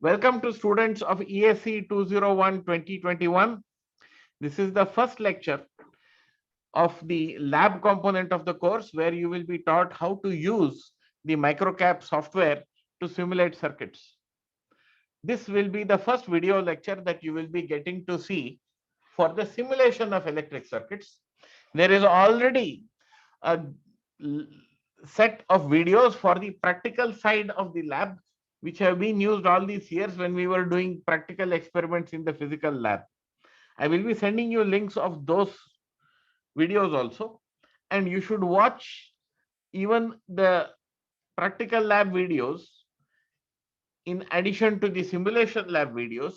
Welcome to students of ESC 201-2021. This is the first lecture of the lab component of the course where you will be taught how to use the microcap software to simulate circuits. This will be the first video lecture that you will be getting to see for the simulation of electric circuits. There is already a set of videos for the practical side of the lab, which have been used all these years when we were doing practical experiments in the physical lab. I will be sending you links of those videos also, and you should watch even the practical lab videos in addition to the simulation lab videos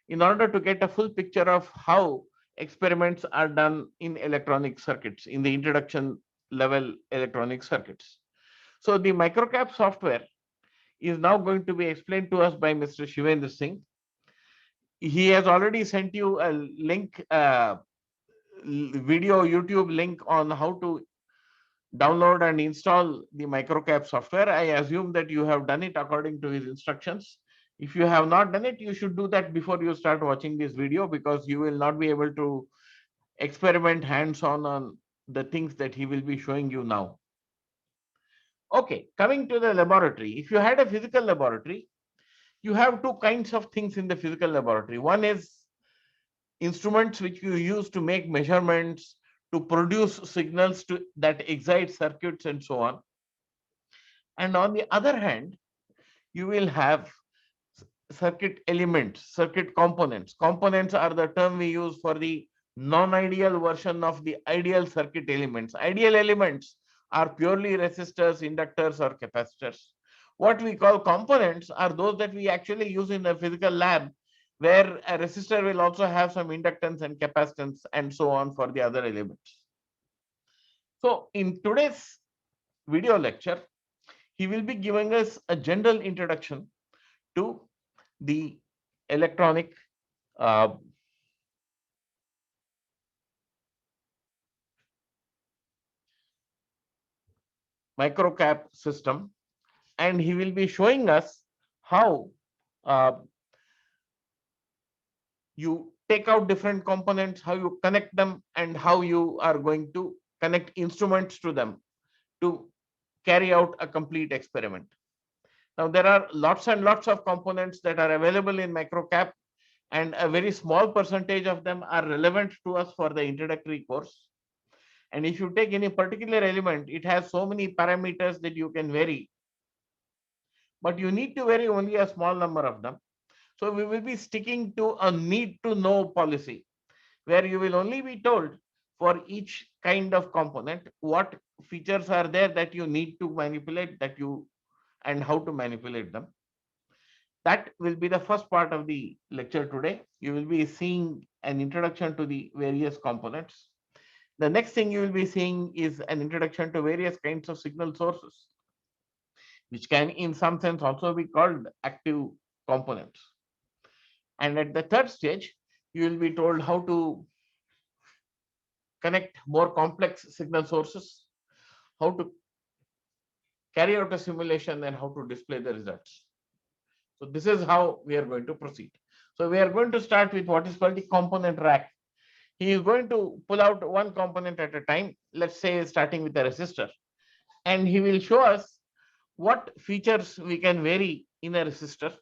in order to get a full picture of how experiments are done in electronic circuits, in the introduction level electronic circuits. So the microcap software is now going to be explained to us by Mr. Shivendra Singh. He has already sent you a link, video YouTube link on how to download and install the microcap software. I assume that you have done it according to his instructions. If you have not done it, you should do that before you start watching this video, because you will not be able to experiment hands-on on the things that he will be showing you now. Okay, coming to the laboratory. If you had a physical laboratory, you have two kinds of things in the physical laboratory. One is instruments which you use to make measurements, to produce signals that excite circuits and so on. And on the other hand, you will have circuit elements, circuit components. Components are the term we use for the non-ideal version of the ideal circuit elements. Ideal elements are purely resistors, inductors, or capacitors. What we call components are those that we actually use in a physical lab, where a resistor will also have some inductance and capacitance and so on for the other elements. So in today's video lecture, he will be giving us a general introduction to the electronic microcap system, and he will be showing us how you take out different components, how you connect them, and how you are going to connect instruments to them to carry out a complete experiment. Now, there are lots and lots of components that are available in microcap, and a very small percentage of them are relevant to us for the introductory course. And if you take any particular element, it has so many parameters that you can vary, but you need to vary only a small number of them. So we will be sticking to a need to know policy, where you will only be told for each kind of component what features are there that you need to manipulate, and how to manipulate them. That will be the first part of the lecture today. You will be seeing an introduction to the various components. The next thing you will be seeing is an introduction to various kinds of signal sources, which can in some sense also be called active components. And at the third stage, you will be told how to connect more complex signal sources, how to carry out a simulation, and how to display the results. So this is how we are going to proceed. So we are going to start with what is called the component rack. He is going to pull out one component at a time, let's say starting with a resistor, and he will show us what features we can vary in a resistor,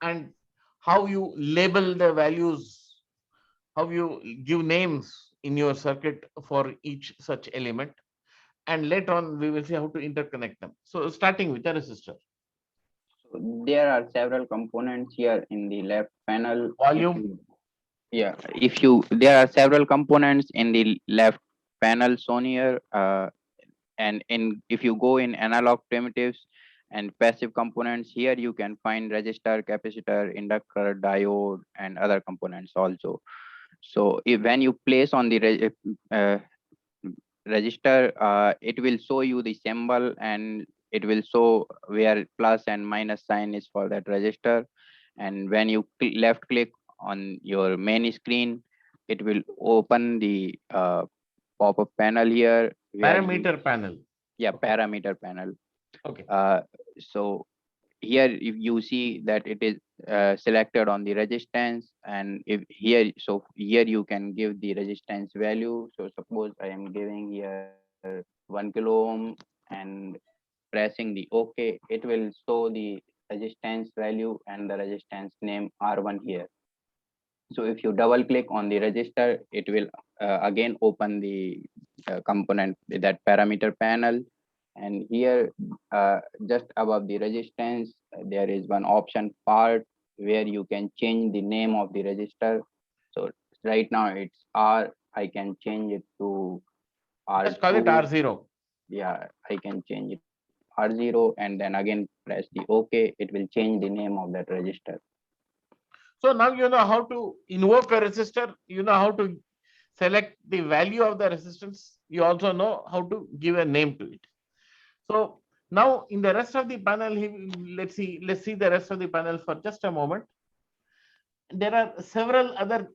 and how you label the values, how you give names in your circuit for each such element. And later on, we will see how to interconnect them. So starting with a resistor. There are several components here in the left panel. Volume. There are several components in the left panel shown here, and if you go in analog primitives and passive components, here you can find resistor, capacitor, inductor, diode, and other components also. So when you place on the register, it will show you the symbol, and it will show where plus and minus sign is for that register. And when you left click on your main screen, it will open the pop-up panel here. Parameter panel. Yeah, parameter panel. Okay. So here if you see that it is selected on the resistance, and if here, so here you can give the resistance value. So suppose I am giving here 1 kilo ohm and pressing the OK, it will show the resistance value and the resistance name R1 here. So if you double click on the register, it will again open the component, that parameter panel. And here, just above the resistance, there is one option part where you can change the name of the register. So right now it's R. I can change it to Just call it R2. R0. Yeah, I can change it R0, and then again press the OK. It will change the name of that register. So now you know how to invoke a resistor. You know how to select the value of the resistance. You also know how to give a name to it. So now in the rest of the panel, let's see the rest of the panel for just a moment. There are several other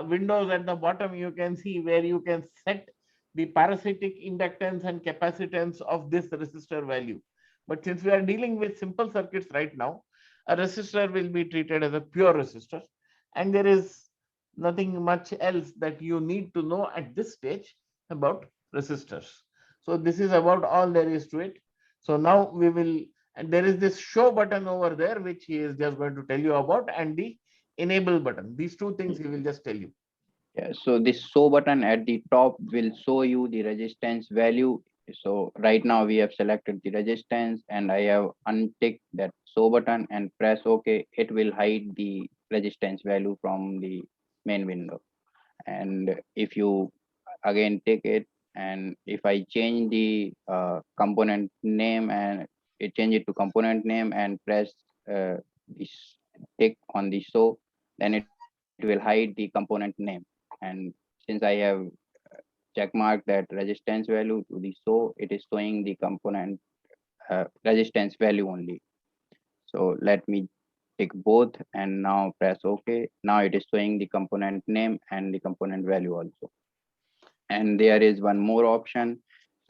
windows at the bottom. You can see where you can set the parasitic inductance and capacitance of this resistor value. But since we are dealing with simple circuits right now, a resistor will be treated as a pure resistor, and there is nothing much else that you need to know at this stage about resistors. So this is about all there is to it. So now we will, and there is this show button over there, which he is just going to tell you about, and the enable button. These two things he will just tell you. Yeah, so this show button at the top will show you the resistance value. So right now we have selected the resistance, and I have unticked that show button and press OK. It will hide the resistance value from the main window. And if you again take it, and if I change the component name, and it change it to component name, and press this tick on the show, then it will hide the component name. And since I have check mark that resistance value to the show, it is showing the component resistance value only. So let me tick both and now press OK. Now it is showing the component name and the component value also. And there is one more option.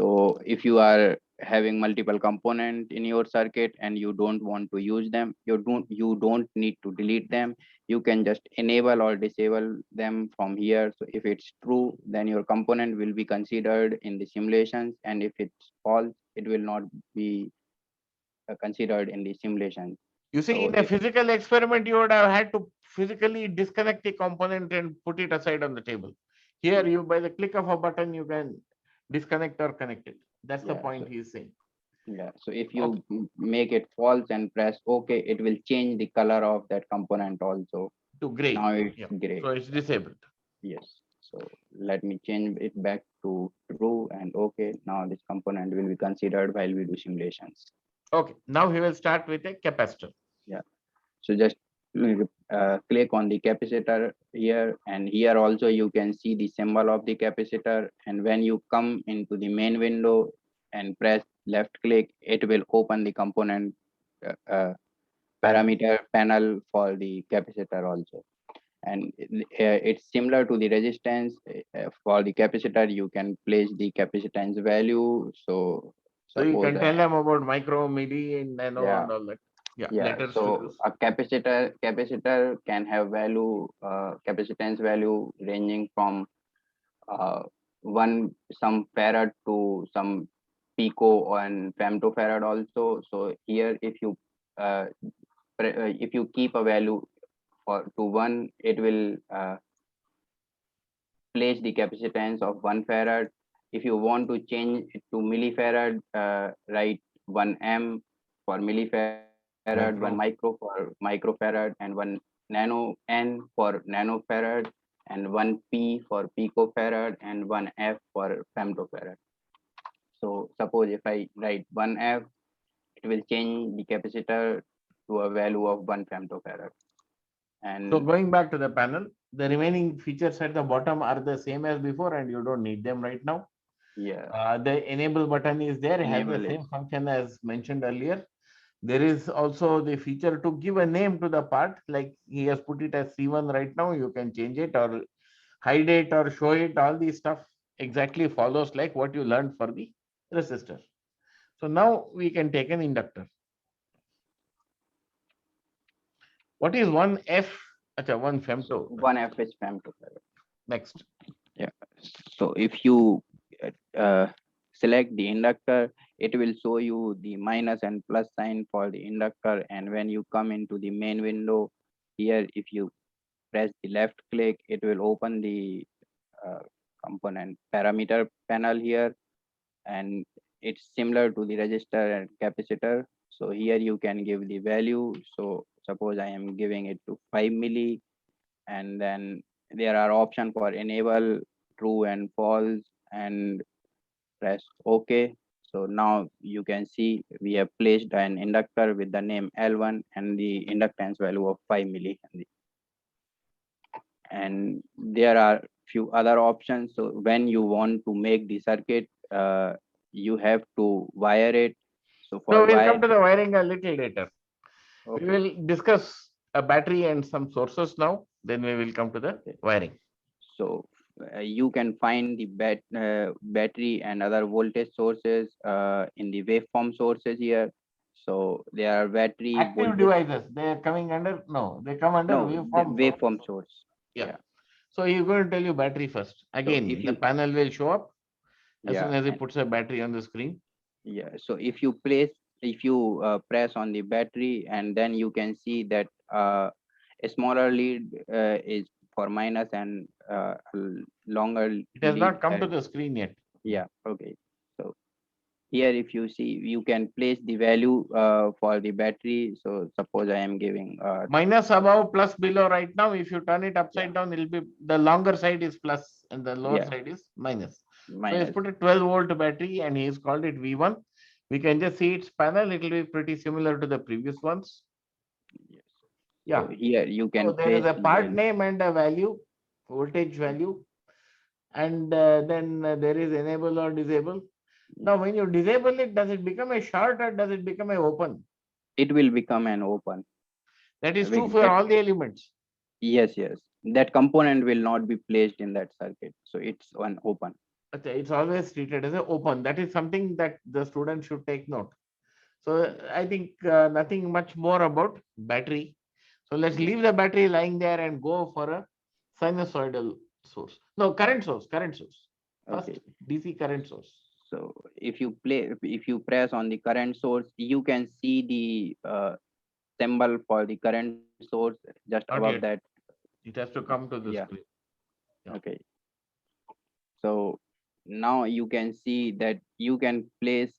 So if you are having multiple component in your circuit and you don't want to use them, you don't need to delete them. You can just enable or disable them from here. So if it's true, then your component will be considered in the simulations, and if it's false, it will not be considered in the simulation. You see, So in a physical experiment, you would have had to physically disconnect the component and put it aside on the table. Here, you by the click of a button, you can disconnect or connect it. That's the yeah, point he is saying. so if Okay, you make it false and press OK, it will change the color of that component also. to gray. Now it's Yeah. gray. So it's disabled. Yes. So let me change it back to true and OK. Now this component will be considered while we do simulations. Okay. Now he will start with a capacitor. Yeah. So just click on the capacitor here, and here also you can see the symbol of the capacitor. And when you come into the main window and press left click, it will open the component parameter panel for the capacitor also. And it's similar to the resistance. For the capacitor, you can place the capacitance value. So So you suppose can tell them about micro, milli, and nano, yeah, and all that. Yeah, yeah. letters to So use. a capacitor can have value, capacitance value ranging from uh, one some farad to some pico and femtofarad also. So here, uh, if you keep a value for to one, it will place the capacitance of 1 farad. If you want to change it to millifarad, write 1 m for millifarad, 1 Micro. micro for microfarad, and 1 nano n for nanofarad, and 1 p for picofarad, and 1 f for femtofarad. So suppose if I write 1 f, it will change the capacitor to a value of 1 femtofarad. So And going back to the panel, the remaining features at the bottom are the same as before, and you don't need them right now. yeah, The enable button is there, it has the enable it. same function as mentioned earlier. There is also the feature to give a name to the part, like he has put it as C1 right now. You can change it or hide it or show it. All these stuff exactly follows like what you learned for the resistor. So now we can take an inductor. What is 1F? Acha, 1 femto. One FH femto. Next. Yeah. So if you select the inductor, it will show you the minus and plus sign for the inductor. And when you come into the main window here, if you press the left click, it will open the uh, component parameter panel here, and it's similar to the resistor and capacitor. So here you can give the value. So suppose I am giving it to 5 milli, and then there are options for enable, true and false, and press OK. So now you can see we have placed an inductor with the name L1 and the inductance value of 5 millihenry. And there are few other options. So when you want to make the circuit, you have to wire it. So No, for we'll wire, come to the wiring a little later. We okay, will discuss a battery and some sources now. Then we will come to the okay. wiring. So you can find the battery and other voltage sources in the waveform sources here. So there are battery Active voltage, devices, they are coming under, no, they come under no, the waveform. waveform source. Yeah. Yeah. So he's going to tell you battery first. So Again, if the you, panel will show up as soon yeah, as he and puts a battery on the screen. yeah. So if you press on the battery, and then you can see that a smaller lead is for minus, and longer It has lead not come to has, the screen yet. yeah, okay. So here if you see, you can place the value for the battery. So suppose I am giving Minus above, plus below. Right now, if you turn it yeah, upside down, it'll be the longer side is plus and the lower yeah, side is minus. So he's minus, put a 12-volt battery and he's called it V1. We can just see its panel. It will be pretty similar to the previous ones. yes. So Yeah. here you So can there is place a the part value. name and a value, voltage value, and then there is enable or disable. Now, when you disable it, does it become a short or does it become a open? It will become an open. That is true With for that, all the elements. yes, yes. That component will not be placed in that circuit. So it's an open. Okay, it's always treated as an open. That is something that the student should take note. So I think nothing much more about battery. So let's Yeah. leave the battery lying there and go for a sinusoidal source. No, current source, current source. First, Okay. DC current source. So if you press on the current source, you can see the symbol for the current source just above Not that. yet. It has to come to the Yeah. screen. Yeah. Okay. So now you can see that you can place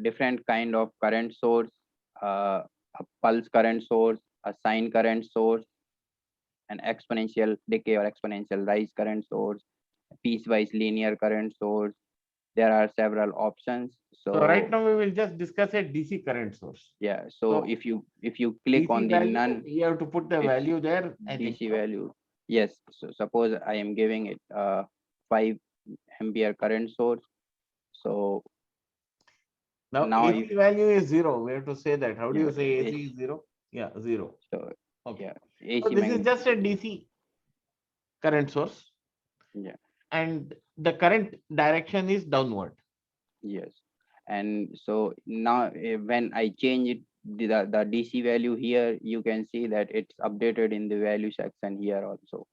different kind of current source, a pulse current source, a sine current source, an exponential decay or exponential rise current source, piecewise linear current source. There are several options. So right So now we will just discuss a DC current source. yeah, so So if you click DC on the value, none you have to put the if value there. I think DC so. value, yes. So suppose I am giving it 5 ampere current source. So Now now if AC value is zero. We have to say that. How do yeah, you say AC is zero? Yeah, zero. so Okay. yeah, So AC this is magnet, just a DC current source, yeah, and the current direction is downward. yes. And so now when I change it, the DC value here, you can see that it's updated in the value section here also.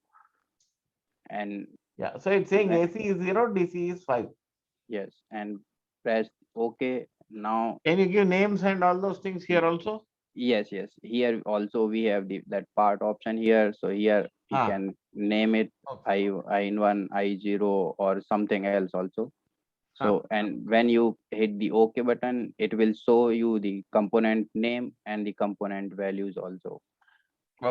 And Yeah. So it's saying when, AC is zero, DC is 5. yes, and press OK. Now Can you give names and all those things here also? yes, yes. Here also we have that part option here. So here you Ah, can name it okay. I1, I0 or something else also. Ah, So and when you hit the OK button, it will show you the component name and the component values also.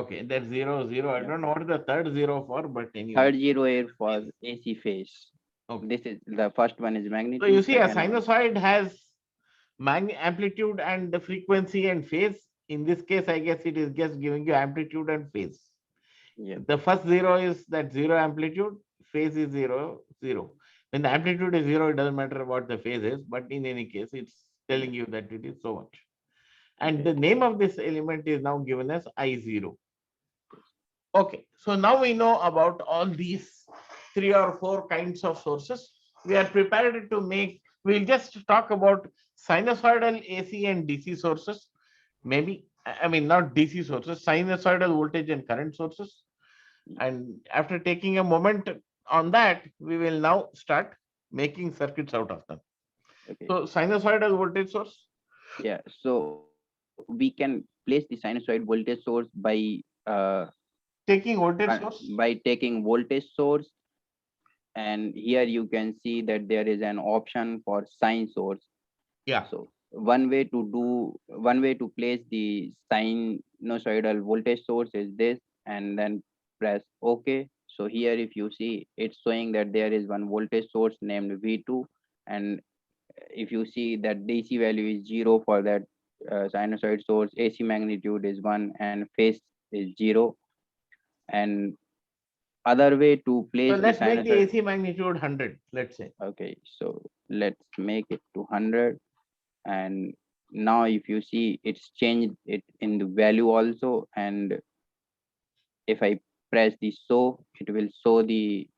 okay. That's zero, zero. I Yeah. don't know what the third zero for, but anyway. Third zero air for AC phase. Okay. This is the first one is So you magnitude, see a second one. sinusoid has amplitude and the frequency and phase. In this case, I guess it is just giving you amplitude and phase. Yeah. The first zero is that zero amplitude, phase is zero, zero. When the amplitude is zero, it doesn't matter what the phase is, but in any case, it's Yeah. telling you that it is so much. And Okay. the name of this element is now given as I0. Okay, so now we know about all these 3 or 4 kinds of sources. We are prepared to make, we'll just talk about sinusoidal AC and DC sources, maybe. I mean, not DC sources, sinusoidal voltage and current sources. And after taking a moment on that, we will now start making circuits out of them. Okay. So sinusoidal voltage source, Yeah. So we can place the sinusoid voltage source taking voltage source. by taking voltage source, and here you can see that there is an option for sine source. Yeah, So one way to place the sinusoidal voltage source is this, and then press OK. So here, if you see, it's showing that there is one voltage source named V2, and if you see that DC value is 0 for that sinusoid source, AC magnitude is 1, and phase is 0. And other way to so place the let's make the sinusoid. AC magnitude 100, let's say. Okay, so let's make it to 100. And now if you see, it's changed it in the value also. And if I press the show, it will show the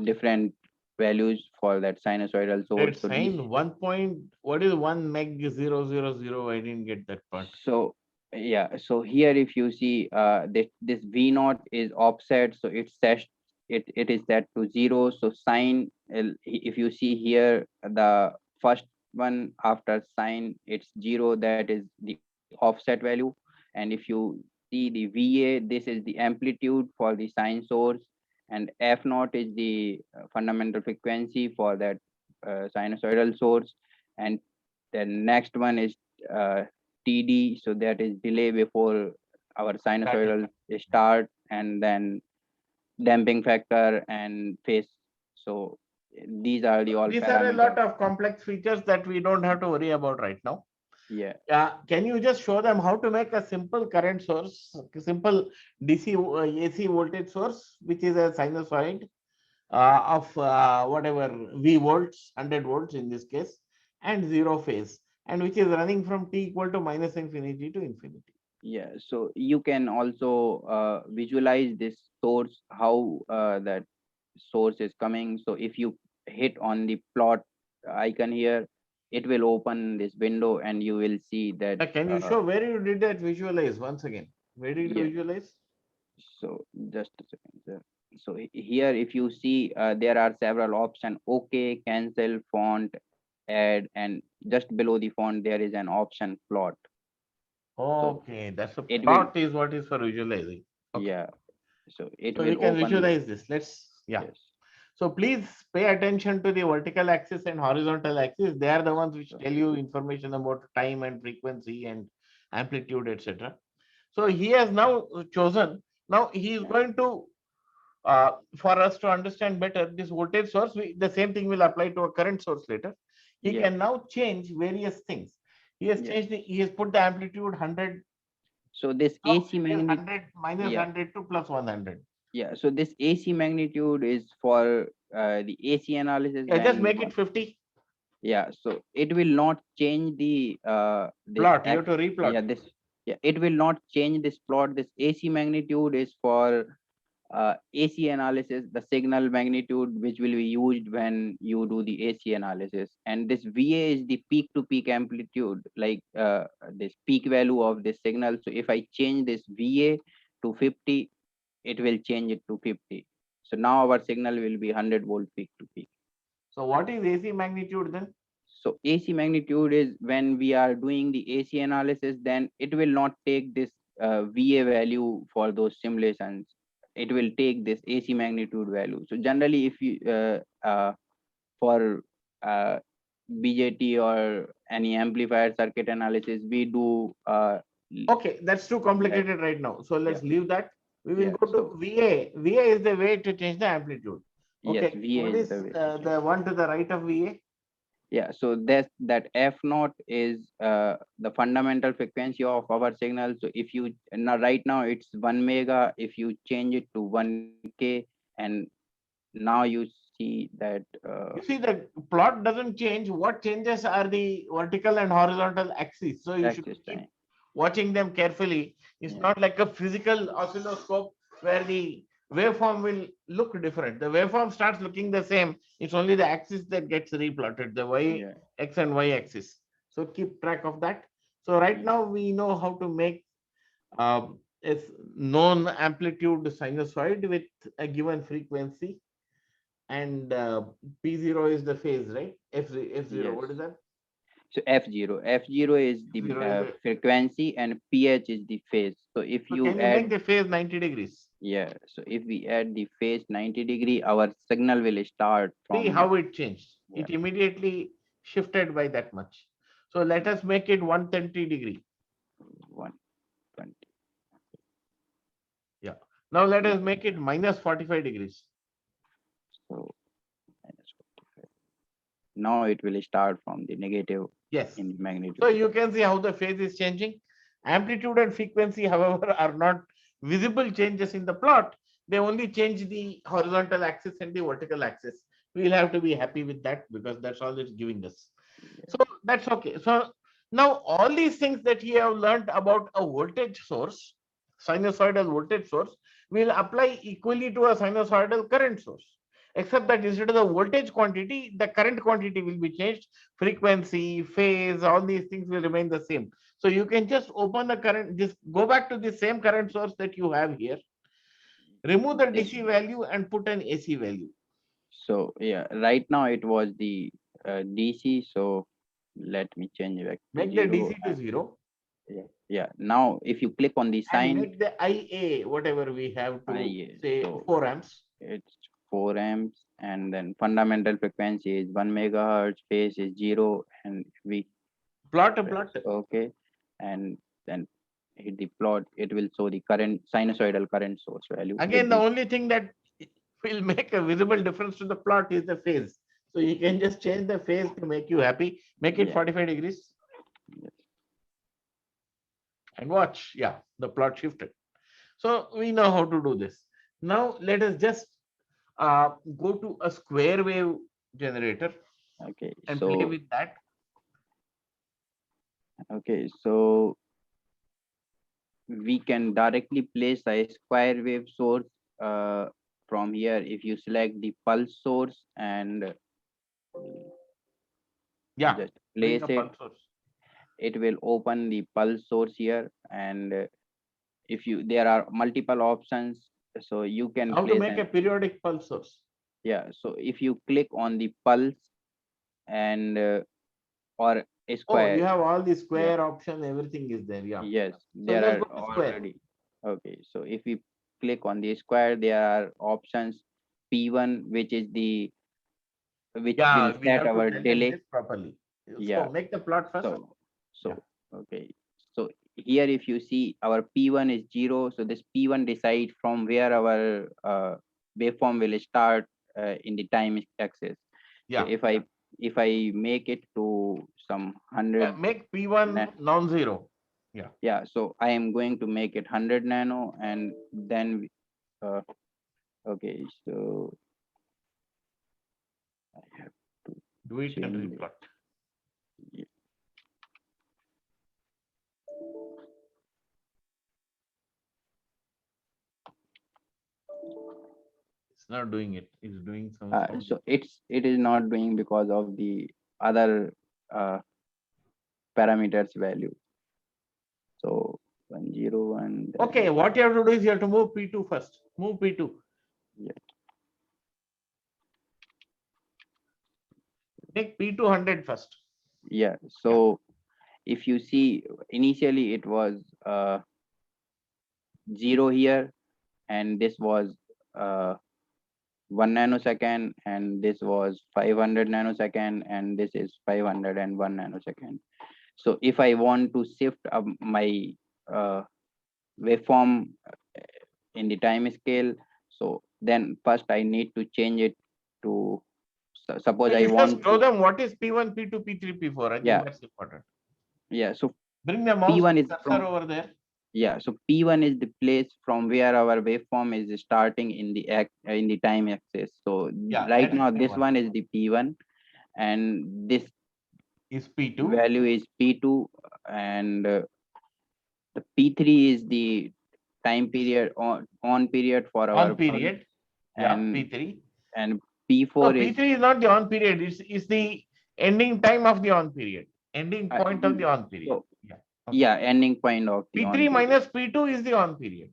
different values for that sinusoidal source. Let's So this, sign 1 point, what is 1 meg 000? I didn't get that part. so yeah, so here if you see, this V naught is offset, so it's set, it is set to 0. So sine, if you see here, the first one after sine, it's 0, that is the offset value. And if you see the VA, this is the amplitude for the sine source, and F naught is the fundamental frequency for that sinusoidal source. And the next one is uh, TD, so that is delay before our Starting. sinusoidal start, and then damping factor and phase. So these are the all These are a lot parameters. of complex features that we don't have to worry about right now. Yeah. Can you just show them how to make a simple current source, simple DC AC voltage source, which is a sinusoid of whatever V volts, 100 volts in this case, and zero phase, and which is running from t equal to minus infinity to infinity. Yeah, so you can also visualize this source, how that source is coming. So if you hit on the plot icon here, it will open this window and you will see that. Can you show where you did that visualize once again? Where did you Yeah, visualize? so just a second, sir. So here, if you see, there are several options: OK, cancel, font, add, and just below the font there is an option plot. So Okay, that's a it will, plot is what is for visualizing. Okay, yeah. So it so we will can open. visualize this. Let's, yeah. Yes. So please pay attention to the vertical axis and horizontal axis. They are the ones which So tell you information about time and frequency and amplitude, etc. So he has now chosen. Now he is yeah, going to, for us to understand better this voltage source, the same thing will apply to a current source later. He yeah, can now change various things. He has yeah. changed, he has put the amplitude 100. So this Now AC it is magnet, 100 minus yeah, 100 to plus 100. yeah. So this AC magnitude is for the AC analysis Yeah, just when you make it want. 50. Yeah, so it will not change the this Plot, you have act. to replot. Yeah, this, yeah, it will not change this plot. This AC magnitude is for AC analysis, the signal magnitude which will be used when you do the AC analysis. And this VA is the peak to peak amplitude, like this peak value of this signal. So if I change this VA to 50, it will change it to 50. So now our signal will be 100-volt peak to peak. So what is AC magnitude then? So AC magnitude is when we are doing the AC analysis, then it will not take this VA value for those simulations. It will take this AC magnitude value. So generally, if you for BJT or any amplifier circuit analysis, we do Okay, that's too like, complicated right now. So yeah, let's leave that. We will yeah. go So to VA. VA is the way to change the amplitude. yes, Okay, VA what is is the way to change. the one to the right of VA? Yeah, so that F naught is the fundamental frequency of our signal. So if you now right now it's 1 mega, if you change it to 1K, and now you see that You see, the plot doesn't change. What changes are the vertical and horizontal axis. So you should access keep time. watching them carefully. It's Yeah, not like a physical oscilloscope where the waveform will look different. The waveform starts looking the same. It's only the axis that gets replotted, the y, yeah, x and y axis. So keep track of that. So right now we know how to make a known amplitude sinusoid with a given frequency, and P0 is the phase, right? F0, Yes. what is that? So F0 is the F0 is the, frequency and PH is the phase. So if so you can you make add, the phase 90 degrees? yeah, so if we add the phase 90-degree, our signal will start See from, how it changed. yeah, It immediately shifted by that much. So let us make it 120 degree. 120. Yeah. Now let Yeah. us make it minus 45 degrees. So minus 45. Now it will start from the negative Yes. in magnitude. So you can see how the phase is changing. Amplitude and frequency, however, are not visible changes in the plot. They only change the horizontal axis and the vertical axis. We'll have to be happy with that because that's all it's giving us. So that's okay. So now all these things that you have learned about a voltage source, sinusoidal voltage source, will apply equally to a sinusoidal current source. Except that instead of the voltage quantity, the current quantity will be changed. Frequency, phase, all these things will remain the same. So you can just open the current, just go back to the same current source that you have here, remove the This, DC value and put an AC value. so yeah, right now it was the DC. So let me change back to Make the 0. DC to 0 Yeah, yeah. Now if you click on the and sign, make the IA, whatever we have to IA, say, so 4 amps. it's 4 amps, and then fundamental frequency is 1 megahertz, phase is 0, and we Plot a press plot. OK, and then hit the plot. It will show the current sinusoidal current source value Again, with the the, only thing that will make a visible difference to the plot is the phase. So you can just change the phase to make you happy. Make it yeah, 45 degrees yes. and watch. Yeah, the plot shifted. So we know how to do this. Now let us just go to a square wave generator Okay, and play so with that. okay, so we can directly place a square wave source uh, from here. If you select the pulse source and Yeah, just bring place a it, pulse source. it will open the pulse source here. And if you, there are multiple options, so you can How to place make a an, periodic pulse source? yeah, so if you click on the pulse and or a Oh, square, you have all the yeah, square option, everything is there. Yeah. yes, So there just are go to square. already. Okay, so if we click on the square, there are options. P1, which is the, which will Yeah, we set have to our tell them delay. this properly. So Yeah, make the plot first. so Yeah. okay, so here if you see our P1 is 0, so this P1 decide from where our waveform will start in the time axis. So Yeah. if I make it to some Yeah. 100, Make P1 non-zero. Yeah. yeah, so I am going to make it 100 nano, and then uh, okay, so I have to Do it and change it. replot. Yeah. It's not doing it. It's doing some sound. So it is not doing because of the other uh, parameters value. So 101, Okay, then what you have to do is you have to move P2 first. Move P2. yeah, Make P2 100 first. yeah. Yeah. So if you see, initially it was 0 here, and this was uh, 1 nanosecond, and this was 500 nanosecond, and this is 501 nanosecond. So if I want to shift my uh, waveform in the time scale, so then first I need to change it to, suppose So I you just want show to, them what is P1, P2, P3, P4. I think yeah, that's important. yeah. So Bring the mouse P1 is cursor from, over there. yeah, so P1 is the place from where our waveform is starting in the in the time axis. So Yeah, right that's now this P1. one is the P1, and this Is P2. value is P2, and the P3 is the time period on period for On our pulse, period. Yeah, and P3. and No, P4 is P3 is not the on period. It's the ending time of the on period. Ending uh, point of the on period. so Yeah. Okay. Yeah, ending point of the on P3 period. minus P2 is the on period.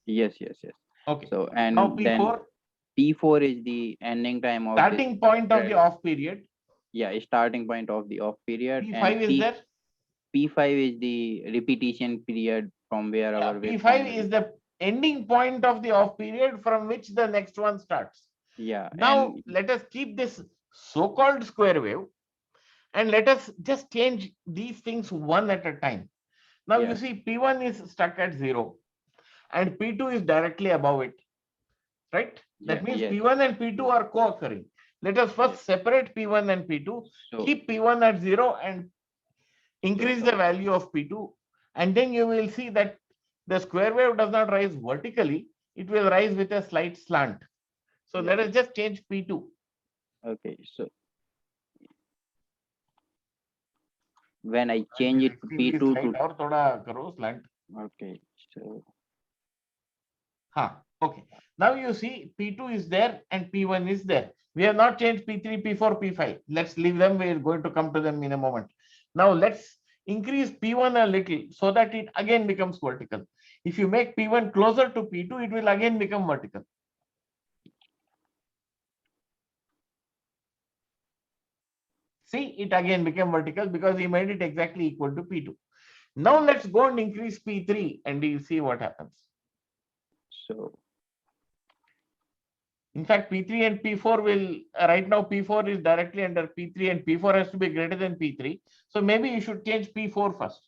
Yes, yes, yes. Okay. So Now and then P4, P4 is the ending time of this. starting point of the off period. Yeah, starting point of the off period, and P5 is there. P5 is the repetition period from where Yeah, our P5 waveform is will. the ending point of the off period from which the next one starts. Yeah, Now and let us keep this so-called square wave and let us just change these things one at a time. Now you yeah, see P1 is stuck at 0 and P2 is directly above it, right? yeah, That means yes, P1 and P2 are co-occurring. Let us yes. first separate P1 and P2, So keep P1 at 0 and increase the value of P2, and then you will see that the square wave does not rise vertically, it will rise with a slight slant. So yeah, let us just change P2. okay. So when I change it to P2 to और थोड़ा करो slant. okay, so Okay. Now you see P2 is there and P1 is there. We have not changed P3, P4, P5. Let's leave them. We're going to come to them in a moment. Now let's increase P1 a little so that it again becomes vertical. If you make P1 closer to P2, it will again become vertical. See, it again became vertical because he made it exactly equal to P2. Now let's go and increase P3 and you see what happens. so In fact, P3 and P4 will, right now P4 is directly under P3 and P4 has to be greater than P3. So maybe you should change P4 first.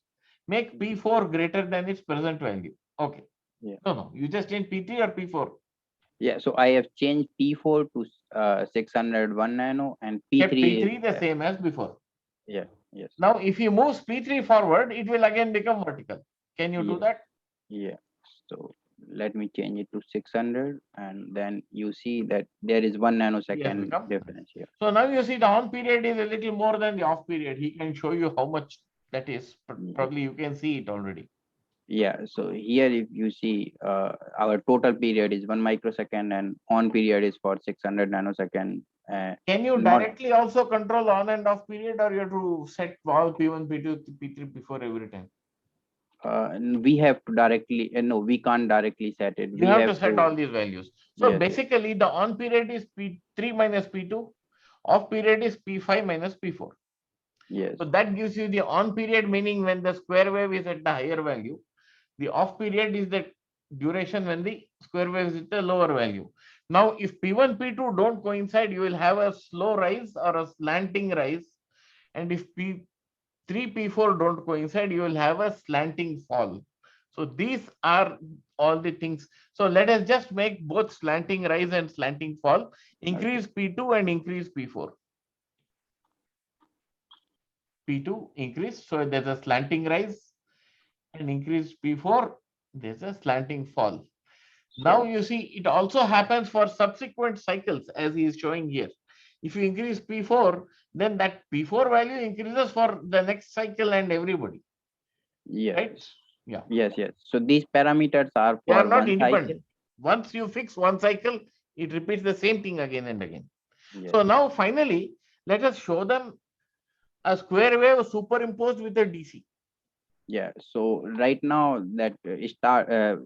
Make P4 greater than its present value. Okay. yeah, No, you just change P3 or P4. yeah. So I have changed P4 to 601 nano, and Kept P3 is P3 the same as before. yeah, yes, Now, if you move P3 forward, it will again become vertical. Can you do yeah, that? yeah. So let me change it to 600, and then you see that there is 1 Yes, nanosecond become. difference here. So now you see the on period is a little more than the off period. He can show you how much that is. Probably you can see it already. Yeah, so here if you see our total period is 1 microsecond and on period is for 600 nanosecond. Can you Not directly also control on and off period or you have to set all P1, P2, P3 before every time? we have to directly no, we can't directly set it. You We have have to set to all these values. So yes, basically the on period is P3 minus P2, off period is P5 minus P4. yes, So that gives you the on period, meaning when the square wave is at the higher value. The off period is the duration when the square wave is at the lower value. Now, if P1, P2 don't coincide, you will have a slow rise or a slanting rise. And if P3, P4 don't coincide, you will have a slanting fall. So these are all the things. So let us just make both slanting rise and slanting fall. Increase P2 and increase P4. P2 increase, so there's a slanting rise, and increase P4, there's a slanting fall. Now so you see it also happens for subsequent cycles as he is showing here. If you increase P4, then that P4 value increases for the next cycle and everybody, yes, right? Yeah. yes. So these parameters are They are for not one cycle. independent. Once you fix one cycle, it repeats the same thing again and again. Yes, So now finally, let us show them a square wave superimposed with a DC. yeah. So right now that start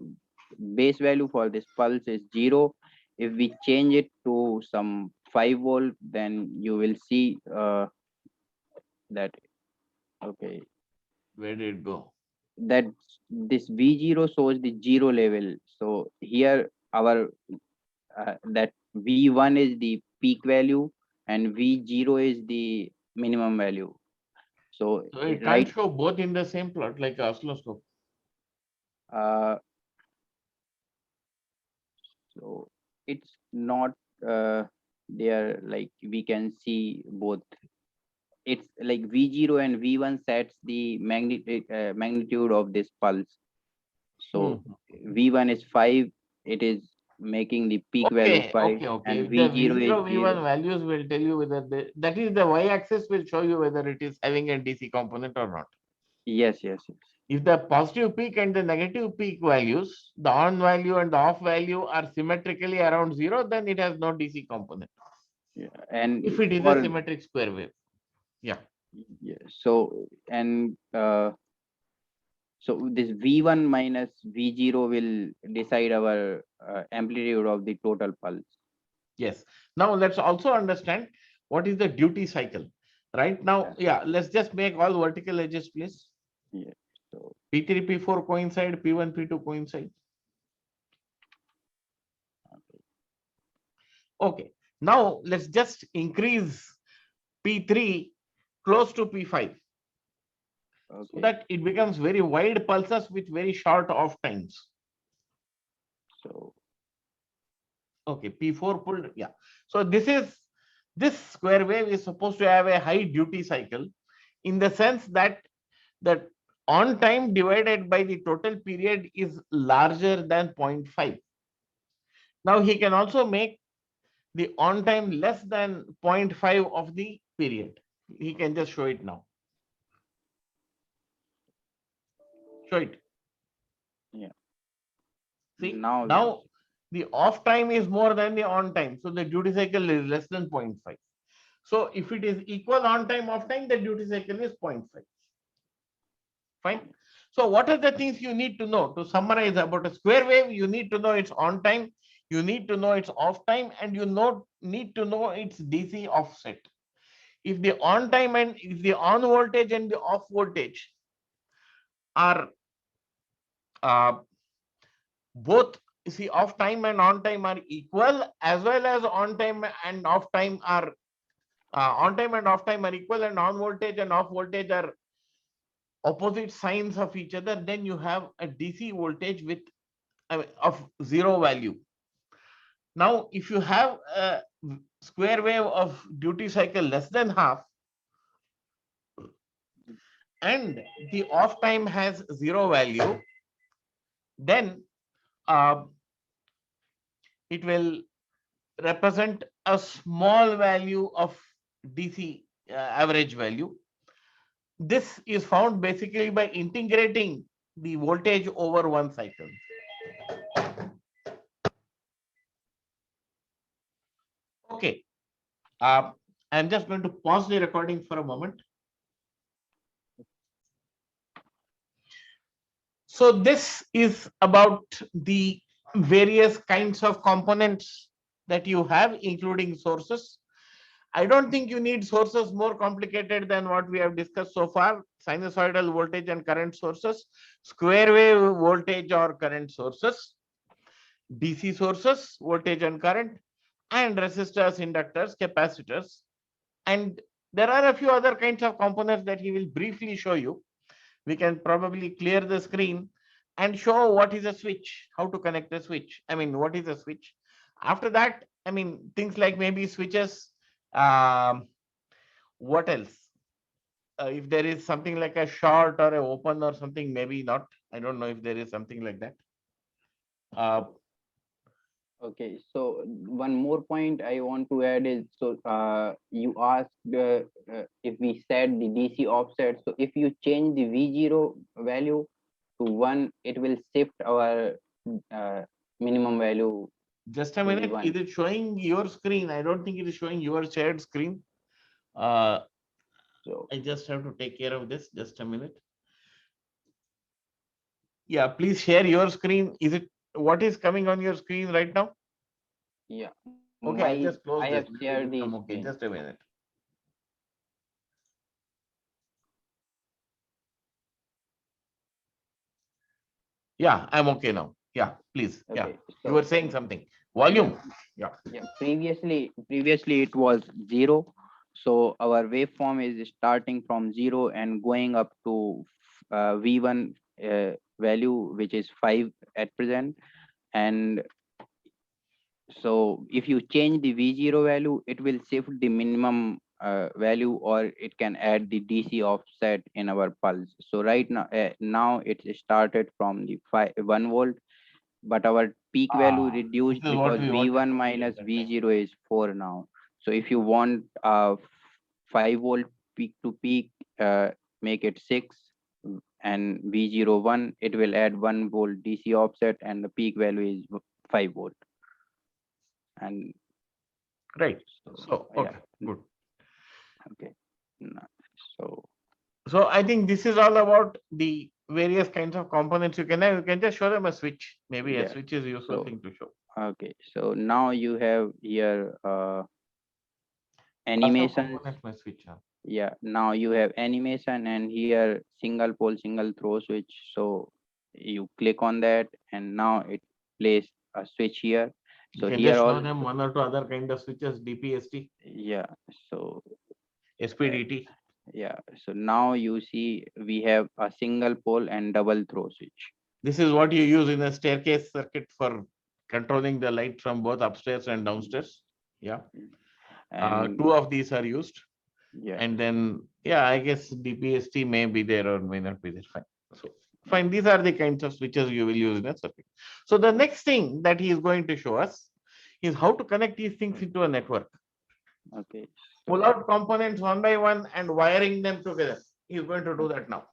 base value for this pulse is 0. If we change it to some 5 volt, then you will see that okay, Where did it go? that this V0 shows the 0 level. So here our that V1 is the peak value and V0 is the minimum value. So So it can't right, show both in the same plot like oscilloscope. uh, so it's not there, like we can see both. It's like V0 and V1 sets the magnitude of this pulse. So V1 is 5, it is making the peak value 5, Okay. and If the V0 is V0, 0. V1 values will tell you whether that is the y-axis will show you whether it is having a DC component or not. Yes. If the positive peak and the negative peak values, the on value and the off value are symmetrically around 0, then it has no DC component. Yeah. And If it is a for symmetric square wave. Yeah. yeah, so and So this V1 minus V0 will decide our amplitude of the total pulse. Yes. Now let's also understand what is the duty cycle. Right now, yeah, let's just make all vertical edges, please. Yeah. So P3, P4 coincide, P1, P2 coincide. Okay. Now let's just increase P3 close to P5 so okay. that it becomes very wide pulses with very short off times. So Okay, P4 pulled, yeah. So this square wave is supposed to have a high duty cycle in the sense that the on time divided by the total period is larger than 0.5. Now he can also make the on time less than 0.5 of the period. He can just show it now. Show it. yeah. See, Now now the off time is more than the on time. So the duty cycle is less than 0.5. So if it is equal on time, off time, the duty cycle is 0.5. Fine. So what are the things you need to know to summarize about a square wave? You need to know its on time, you need to know its off time, and you need to know its DC offset. If the on time and if the on voltage and the off voltage are both, you see, off time and on time are equal, as well as on time and off time are on time and off time are equal, and on voltage and off voltage are opposite signs of each other, then you have a DC voltage with of zero value. Now, if you have a square wave of duty cycle less than half, and the off time has zero value, then uh, it will represent a small value of DC average value. This is found basically by integrating the voltage over one cycle. Okay, I'm just going to pause the recording for a moment. So this is about the various kinds of components that you have, including sources. I don't think you need sources more complicated than what we have discussed so far: sinusoidal voltage and current sources, square wave voltage or current sources, DC sources, voltage and current, and resistors, inductors, capacitors. And there are a few other kinds of components that he will briefly show you. We can probably clear the screen and show what is a switch, how to connect a switch. I mean, what is a switch? After that, I mean, things like maybe switches. What else? If there is something like a short or a open or something, maybe not. I don't know if there is something like that. okay. So one more point I want to add is, so you asked if we set the DC offset. So if you change the V0 value to 1, it will shift our minimum value Just a to the minute. 1. Is it showing your screen? I don't think it is showing your shared screen. Uh, So I just have to take care of this. Just a minute. Yeah, please share your screen. Is it what is coming on your screen right now? yeah, Okay, I'll my just close I this. have Maybe it shared will the come okay. screen. Just a minute. Yeah, I'm okay now. Yeah, please. Yeah, Okay, you so were saying something. Volume. Yeah. yeah, previously it was 0. So our waveform is starting from 0 and going up to V1 value, which is 5 at present. And so if you change the V0 value, it will shift the minimum value, or it can add the DC offset in our pulse. So right now it started from the 1 volt, but our peak value This reduced is what because we wanted V1 to see minus at that time. V0 is 4 now. So if you want 5 volt peak to peak, make it 6, and V0 1, it will add 1 volt DC offset, and the peak value is 5 volt. And Right. so So, yeah, okay, good. okay. No, So So I think this is all about the various kinds of components you can have. You can just show them a switch. Maybe a Yeah. switch is a useful So thing to show. okay, so now you have here Class of animations. components may switch. Yeah, now you have animation and here single pole, single throw switch. So you click on that and now it plays a switch here. You So can here just show all, them one or two other kind of switches, DPST, yeah. So SPDT. yeah, so now you see we have a single pole and double throw switch. This is what you use in a staircase circuit for controlling the light from both upstairs and downstairs. Yeah. And Two of these are used. yeah, And then, yeah, I guess DPST may be there or may not be there. Fine. So, fine. These are the kinds of switches you will use in a circuit. So, the next thing that he is going to show us is how to connect these things into a network. okay. Pull So out components one by one and wiring them together. He is going to do that now.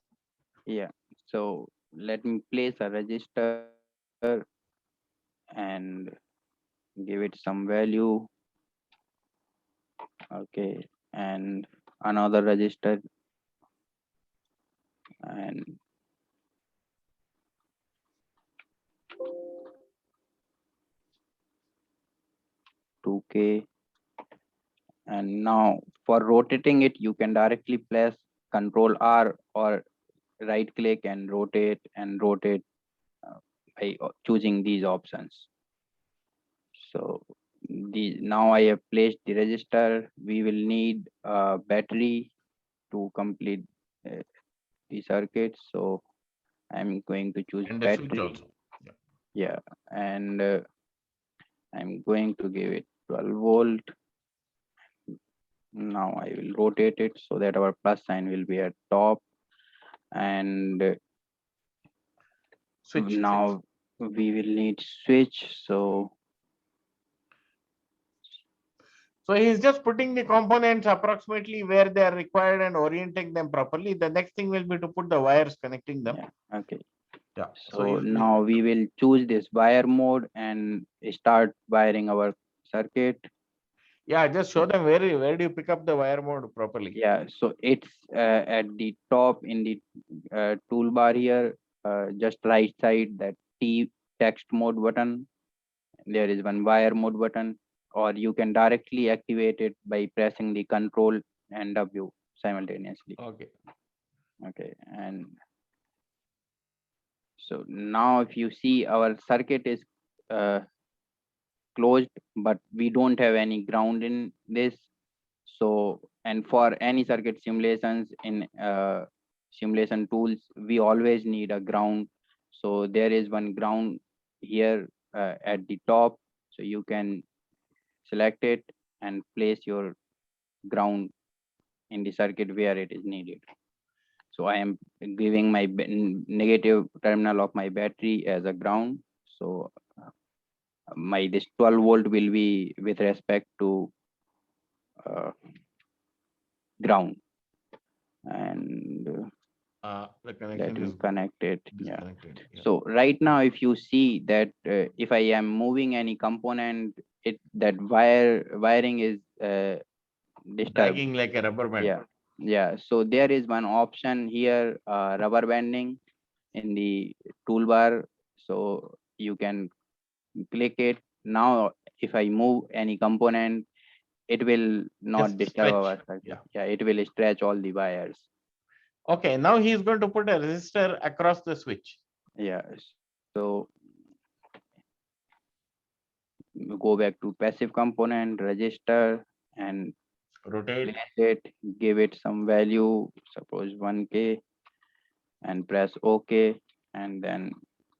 yeah, so let me place a register and give it some value. Okay, and another register and two K. And now for rotating it, you can directly press Control R or right click and rotate by choosing these options. So now I have placed the register. We will need a battery to complete uh, the circuit. So I'm going to choose And the switch battery. also. Yeah, and I'm going to give it 12 volt. Now I will rotate it so that our plus sign will be at top. And Switch. now we will need switch. So So he's just putting the components approximately where they are required and orienting them properly. The next thing will be to put the wires connecting them. yeah, okay. Yeah. So he's now we will choose this wire mode and start wiring our circuit. yeah, just show them where do you pick up the wire mode properly. Yeah, so it's at the top in the toolbar here, just right side that T text mode button. There is one wire mode button, or you can directly activate it by pressing the Control and W simultaneously. Okay. Okay, and so now if you see our circuit is uh, closed, but we don't have any ground in this. So, and for any circuit simulations in simulation tools, we always need a ground. So there is one ground here at the top. So you can select it and place your ground in the circuit where it is needed. So I am giving my negative terminal of my battery as a ground. So my this 12 volt will be with respect to ground. And The let connection me is connect it. Yeah. disconnected. Yeah. So right now, if you see that if I am moving any component, it that wiring is disturbed. Dragging like a rubber band. Yeah, yeah. So there is one option here, rubber banding in the toolbar. So you can click it. Now, if I move any component, it will not Just disturb stretch. our circuit. Yeah. Yeah, it will stretch all the wires. Okay, now he is going to put a resistor across the switch. Yeah. So we go back to passive component, register, and Rotate. place it, give it some value, suppose 1K, and press OK. And then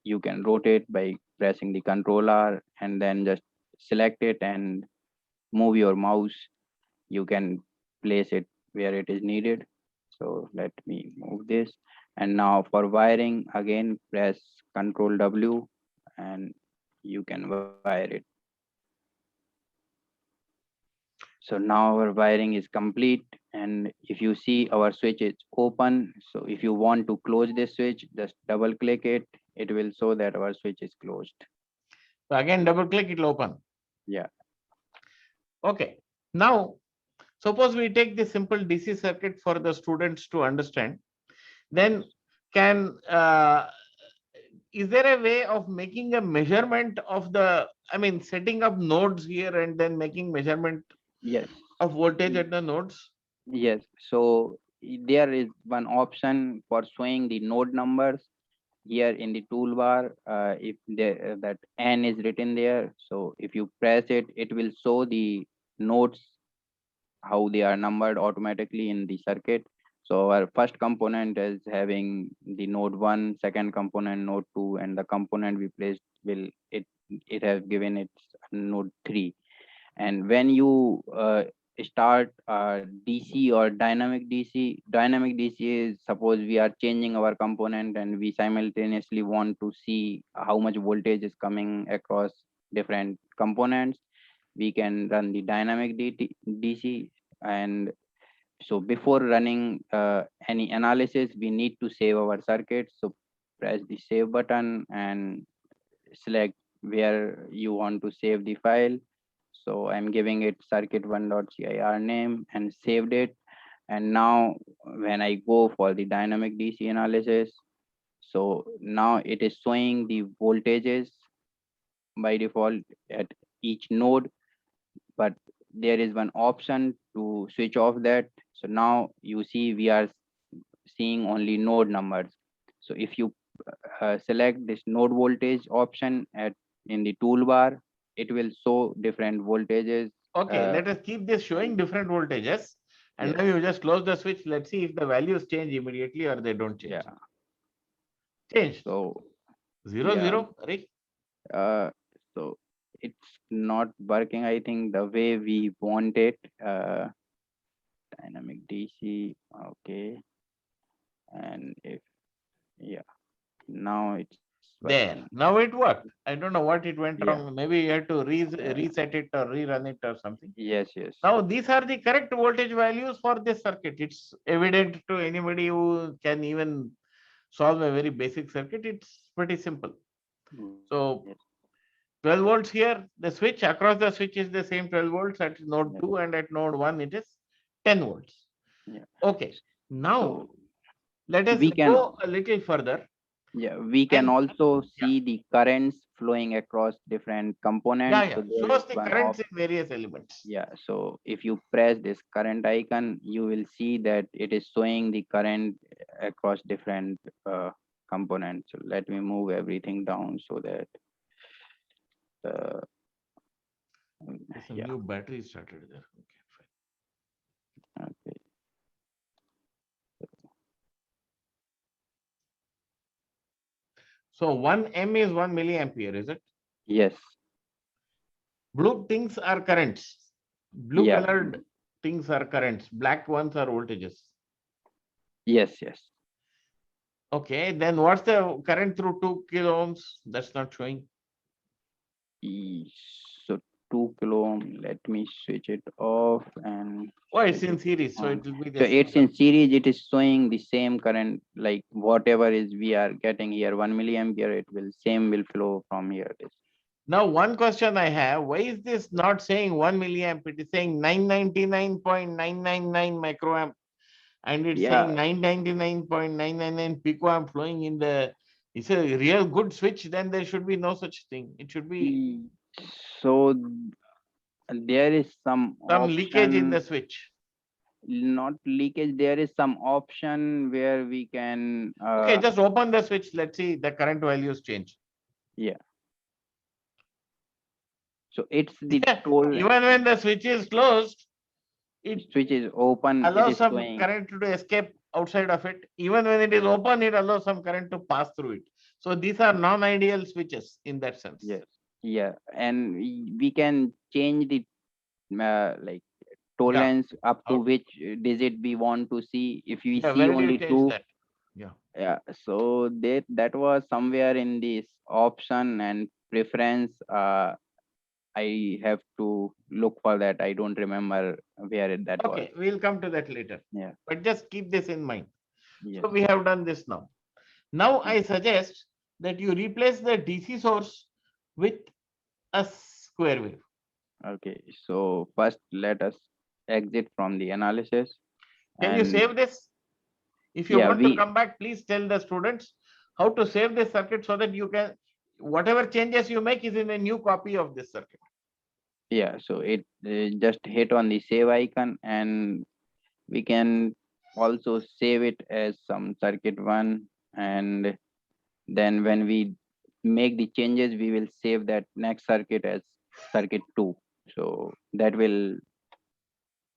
you can rotate by pressing the controller and then just select it and move your mouse. You can place it where it is needed. So let me move this. And now for wiring, again, press Control W and you can wire it. So now our wiring is complete. And if you see our switch is open. So if you want to close this switch, just double click it. It will show that our switch is closed. So again, double click, it will open. Yeah. Okay. Now, suppose we take this simple DC circuit for the students to understand. Then can is there a way of making a measurement of the, I mean, setting up nodes here and then making measurement Yes. of voltage at the nodes? Yes. So there is one option for showing the node numbers here in the toolbar. If there that n is written there, so if you press it, it will show the nodes how they are numbered automatically in the circuit. So our first component is having the node 1, second component node 2, and the component we placed will it has given its node 3. And when you start DC or dynamic DC is, suppose we are changing our component and we simultaneously want to see how much voltage is coming across different components, we can run the DC. And so before running any analysis, we need to save our circuit. So press the save button and select where you want to save the file. So I'm giving it circuit1.cir name and saved it. And now when I go for the dynamic DC analysis, so now it is showing the voltages by default at each node, but there is one option to switch off that. So now you see we are seeing only node numbers. So if you select this node voltage option at in the toolbar, it will show different voltages. Okay, uh, let us keep this showing different voltages. And yes. now you just close the switch. Let's see if the values change immediately or they don't change. Yeah. Change. So 0, yeah. 0. Right? uh, so it's not working, I think, the way we want it. Dynamic DC. Okay. And if, yeah, now it's There. working. Now it worked. I don't know what it went Yeah. wrong. Maybe you had to Yeah. reset it or rerun it or something. Yes. Yes. Now these are the correct voltage values for this circuit. It's evident to anybody who can even solve a very basic circuit. It's pretty simple. So Yes. 12 volts here, the switch across the switch is the same 12 volts at node Yes. 2 and at node 1 it is 10 volts. Yeah. Okay. Now So let us we can, go a little further. yeah, we can And also yeah, see the currents flowing across different components. yeah. So there is Shows the one currents in various elements. yeah. So if you press this current icon, you will see that it is showing the current across different components. So let me move everything down so that uh, There's a yeah. new battery started there. Okay, fine. Okay. So 1 M is 1 milliampere, is it? Yes. Blue things are currents. Blue Yeah. colored things are currents. Black ones are voltages. Yes. Yes. Okay, then what's the current through 2 kilo ohms? That's not showing. So 2 kilo ohm, let me switch it off and Oh, it's switch in it series, so on. it will be So the same. it's in series, it is showing the same current, like whatever is we are getting here 1 milliampere, it will same will flow from here. Now, one question I have, why is this not saying 1 milliamp? It is saying 999.999 microamp and it's saying Yeah. 999.999 picoamp flowing in the, it's a real good switch, then there should be no such thing. It should be So there is some some leakage in option, the switch. not leakage, there is some option where we can Okay, just open the switch. Let's see the current values change. yeah. So it's the toll Even when the switch is closed, it switch is open, it allows is some showing. current to escape outside of it. Even when it is open, it allows some current to pass through it. So these are non-ideal switches in that sense. Yes. Yeah. And we can change the like tolerance up to Out. which digit we want to see. If we Yeah, see where do you only change 2, that? Yeah. yeah, so that was somewhere in this option and preference. I have to look for that. I don't remember where that was. Okay, we'll come to that later. Yeah. But just keep this in mind. Yes. So we have done this now. Now I suggest that you replace the DC source with a square wave. Okay. So first let us exit from the analysis. Can you And save this? If you Yeah, want to we, come back, please tell the students how to save this circuit so that you can, whatever changes you make is in a new copy of this circuit. yeah, so it just hit on the save icon, and we can also save it as some circuit one, and then when we make the changes, we will save that next circuit as circuit 2, so that will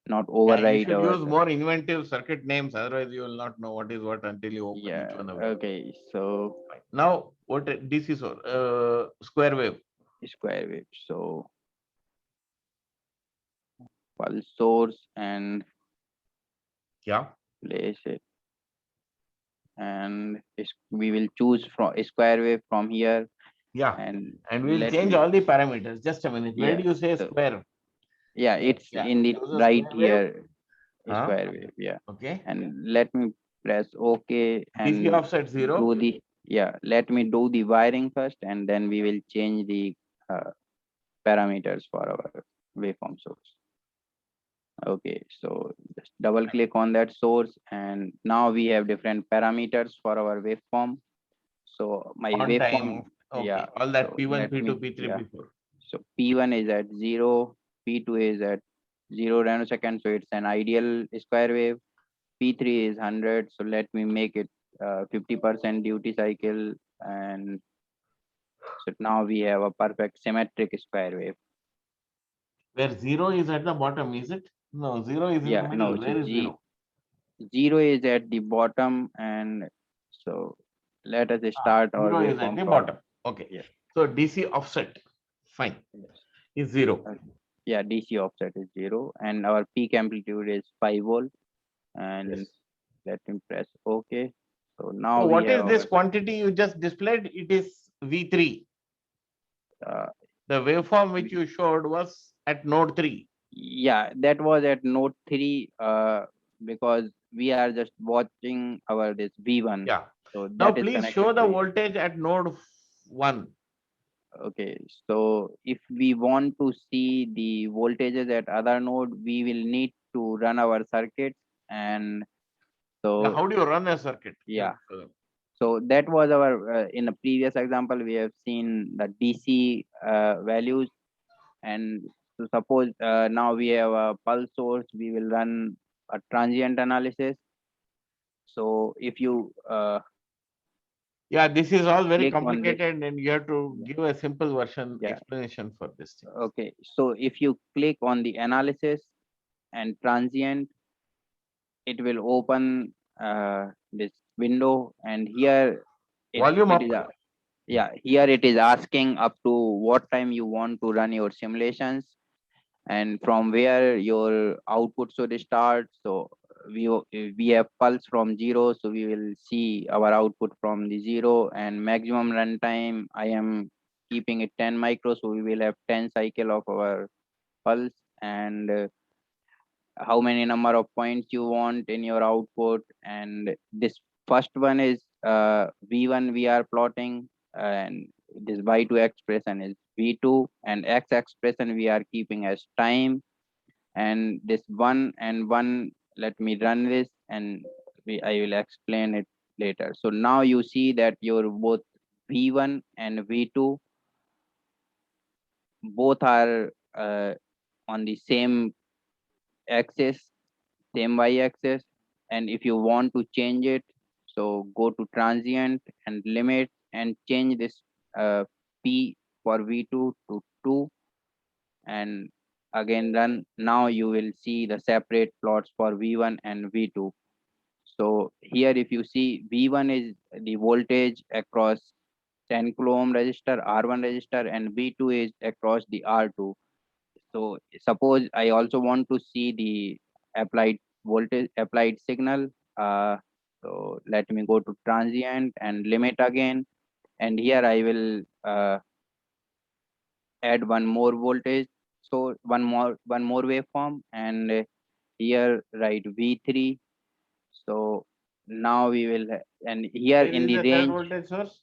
not Yeah, you overwrite should our. use more inventive circuit names, otherwise you will not know what is what until you open each Yeah, one of them. okay, so Fine. Now, what DC source, square wave. square wave, so pulse source and Yeah, place it, and we will choose from a square wave from here, yeah. and And we'll let change me, all the parameters. Just a minute. Where yeah, do you say so square? yeah, it's Yeah, in the choose a right square wave. here, Huh? square wave, yeah, Okay. and let me press OK DC and offset 0. do the, yeah, let me do the wiring first, and then we will change the parameters for our waveform source. Okay, so just double click on that source, and now we have different parameters for our waveform. So my On waveform, time. yeah, Okay. All that so P1, let P2, me, P3, yeah, P4. so P1 is at 0, P2 is at 0 nanosecond, so it's an ideal square wave. P3 is 100, so let me make it 50% duty cycle, and so now we have a perfect symmetric square wave. Where 0 is at the bottom, is it? No, 0 is in the Yeah, no, middle. so Where is 0? 0 is at the bottom, and so let us Ah, start our 0 is at waveform the from, bottom. Okay. yeah, So DC offset. Fine. yes. Is 0. Yeah, DC offset is 0, and our peak amplitude is 5 volt, and Yes. let me press OK. So So now we what have is this our, quantity you just displayed? It is V3. uh, The waveform which you showed was at node 3. yeah, that was at node 3, because we are just watching our this V1, Yeah. so Now that is please connected show the to it. voltage at node 1. Okay, so if we want to see the voltages at other node, we will need to run our circuits, and Yeah, so how do you run a circuit? yeah, so that was our in the previous example we have seen the DC values, and so suppose now we have a pulse source, we will run a transient analysis. So if you Yeah, this is all very click on this, complicated and you have to yeah, give a simple version yeah, explanation for this thing. okay, so if you click on the analysis and transient, it will open this window, and here Volume it up. is a, yeah, here it is asking up to what time you want to run your simulations, and from where your output should start. So we have pulse from 0, so we will see our output from the 0, and maximum runtime I am keeping it 10 micro, so we will have 10 cycle of our pulse, and how many number of points you want in your output. And this first one is v1 we are plotting, and this y2 expression is v2, and x expression we are keeping as time, and this one and one, let me run this, and I will explain it later. So now you see that your both v1 and v2 both are on the same axis, same y-axis, and if you want to change it, so go to transient and limit and change this p for v2 to 2, and again run. Now you will see the separate plots for v1 and v2. So here if you see, v1 is the voltage across 10 kilo ohm resistor, r1 resistor, and v2 is across the r2. So suppose I also want to see the applied voltage, applied signal. So let me go to transient and limit again, and here I will add one more voltage, so one more waveform, and here write v3. So now we will and here Where in is the the third range, voltage source?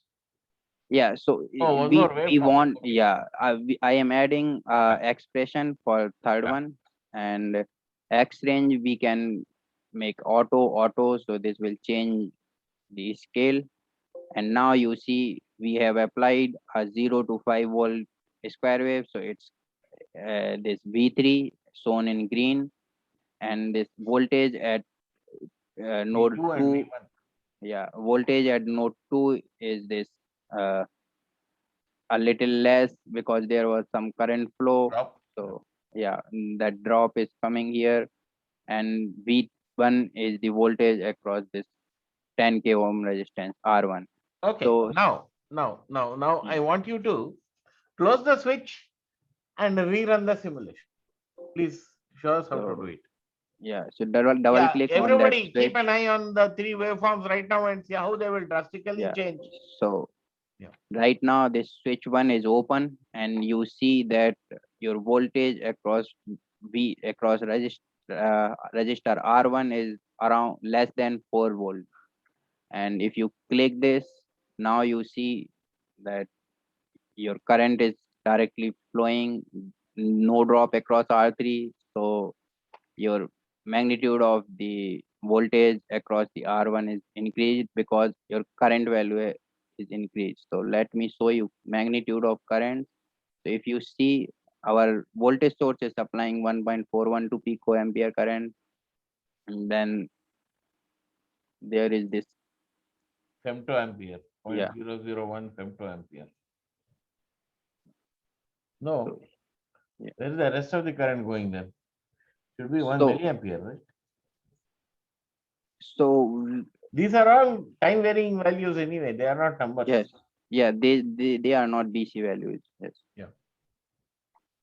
yeah, so Oh, one we more we waveform. want, Okay. yeah, I am adding Yeah. expression for third Yeah. one, and x range we can make auto, so this will change the scale. And now you see we have applied a 0 to 5 volt square wave, so it's this V3 shown in green, and this voltage at node V2 and 2, V1 yeah, voltage at node 2 is this uh, a little less because there was some current flow. drop. So yeah, that drop is coming here, and V1 is the voltage across this 10k ohm resistance R1. Okay, So now I want you to close the switch and rerun the simulation. Please show us how to do so it. yeah, so double Yeah, click on that everybody keep switch. an eye on the three waveforms right now and see how they will drastically Yeah. change. So Yeah. right now this switch 1 is open, and you see that your voltage across register R1 is around less than 4 volt. And if you click this, now you see that your current is directly flowing, no drop across R3. So your magnitude of the voltage across the R1 is increased because your current value is increased. So let me show you magnitude of current. So if you see, our voltage source is supplying 1.412 picoampere current, and then there is this, Femtoampere, yeah. 0.001 femtoampere. No, So, yeah. where is the rest of the current going then? Should be 1 So, milliampere, right? so These are all time varying values anyway. They are not numbers. yes, yeah, they are not DC values. Yes. Yeah.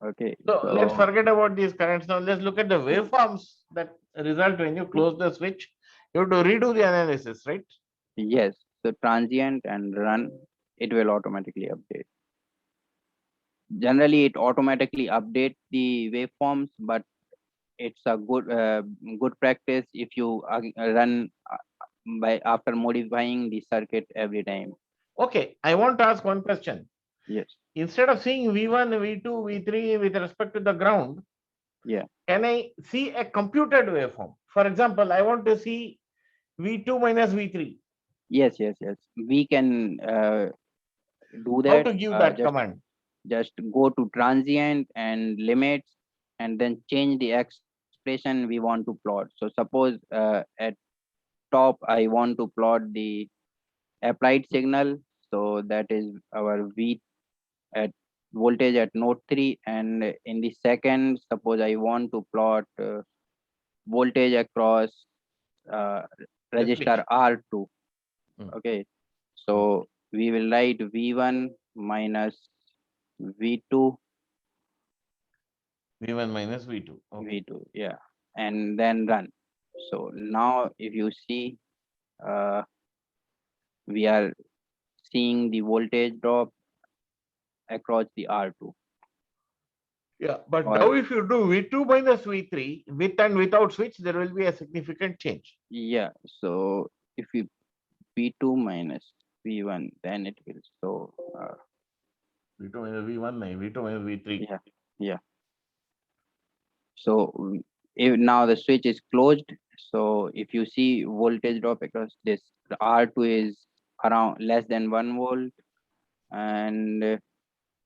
Okay. So let's So forget about these currents now. Let's look at the waveforms that result when you close the switch. You have to redo the analysis, right? yes, so transient and run, it will automatically update. Generally, it automatically updates the waveforms, but it's a good practice if you run by after modifying the circuit every time. Okay, I want to ask one question. Yes. Instead of seeing V1, V2, V3 with respect to the ground, Yeah. can I see a computed waveform? For example, I want to see V2 minus V3. Yes. Yes. Yes. We can do How that. to give that Just command? go to transient and limits, and then change the expression we want to plot. So suppose at top I want to plot the applied signal, so that is our V at voltage at node 3, and in the second, suppose I want to plot voltage across uh, The switch. register R2. Hmm. Okay, so we will write V1 minus V2, V1 minus V2. Okay. V2, yeah, and then run. So now if you see, uh, we are seeing the voltage drop across the R2. Yeah, but now Or if you do V2 minus V3 with and without switch, there will be a significant change. yeah, so if we V2 minus V1, then it will show, V2 minus V1, V2 minus V3. yeah, yeah. So if now the switch is closed, so if you see voltage drop across this, the R2 is around less than 1 volt. And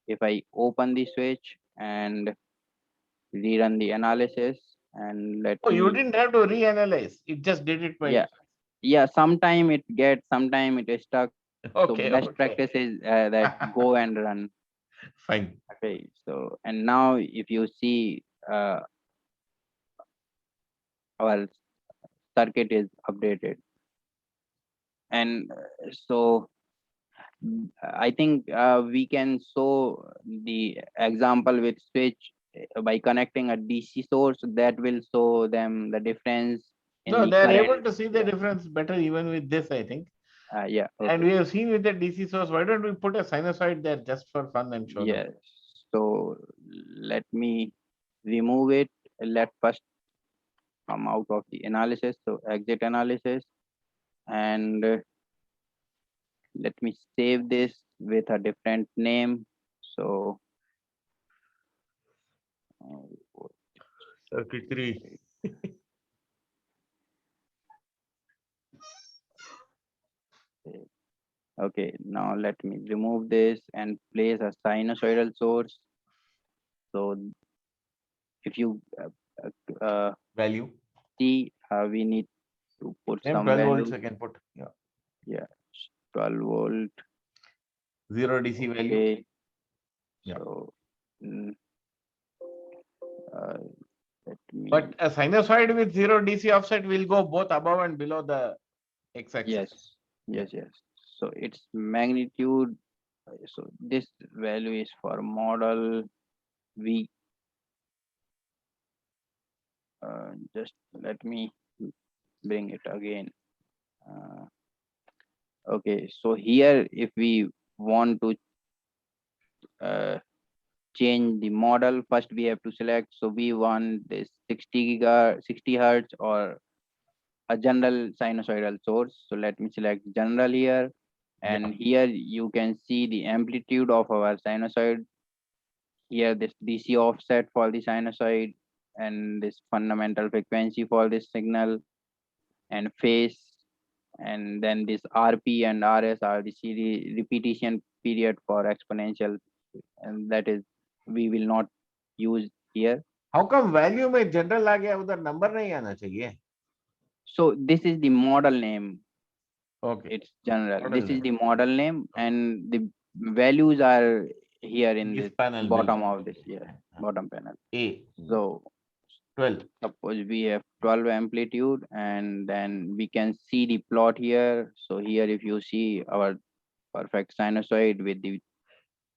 if I open the switch and rerun the analysis, and let Oh, you me, didn't have to reanalyze. It just did it by yeah, itself. yeah, sometime it gets, sometime it is stuck. So Okay, best okay. practice is that go and run. Fine. Okay, so and now if you see, our circuit is updated, and so I think we can show the example with switch by connecting a DC source that will show them the difference in No, the they are current. able to see the Yeah, difference better even with this, I think. yeah, And okay, we have seen with the DC source, why don't we put a sinusoid there just for fun and show them? yes. So let me remove it. Let first come out of the analysis. So exit analysis, and let me save this with a different name. So uh, Circuit 3. Okay, now let me remove this and place a sinusoidal source. So if you Value. see, we need to put Same some 12 volts value. I can put. Yeah. Yeah, 12 volt. 0 DC value. Okay, Yeah. so mm, uh, let But me, a sinusoid with 0 DC offset will go both above and below the x-axis. yes, Yeah. yes. So its magnitude. So this value is for model V. Just let me bring it again. Uh, okay, so here if we want to uh, change the model, first we have to select. So we want this 60 hertz or a general sinusoidal source. So let me select general here, Yeah. and here you can see the amplitude of our sinusoid. Here this DC offset for the sinusoid, and this fundamental frequency for this signal, and phase, and then this RP and RS are the series repetition period for exponential, and that is we will not use here. How come value में general आ गया उधर number नहीं आना चाहिए? So this is the model name. Okay. It's general. Model This is name. the model name, and the values are here in This the panel bottom below. of this here, bottom panel. A. So 12. suppose we have 12 amplitude, and then we can see the plot here. So here if you see our perfect sinusoid with the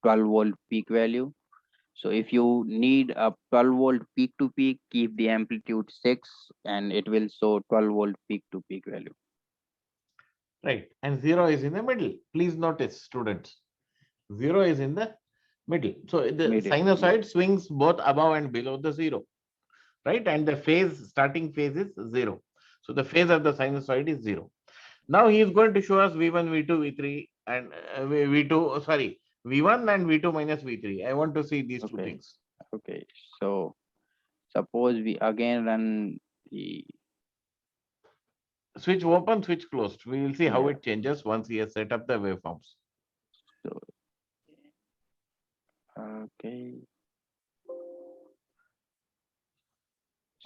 12 volt peak value. So if you need a 12 volt peak to peak, keep the amplitude 6 and it will show 12 volt peak to peak value. Right. And 0 is in the middle. Please notice, students. 0 is in the middle. So the Middle, sinusoid yeah. swings both above and below the 0. Right. And the phase, starting phase is 0. So the phase of the sinusoid is 0. Now he is going to show us V1, V2, V3 and V2, sorry, V1 and V2 minus V3. I want to see these two Okay. things. Okay. So suppose we again run the, Switch open, switch closed. We will see how yeah. it changes once he has set up the waveforms. So okay.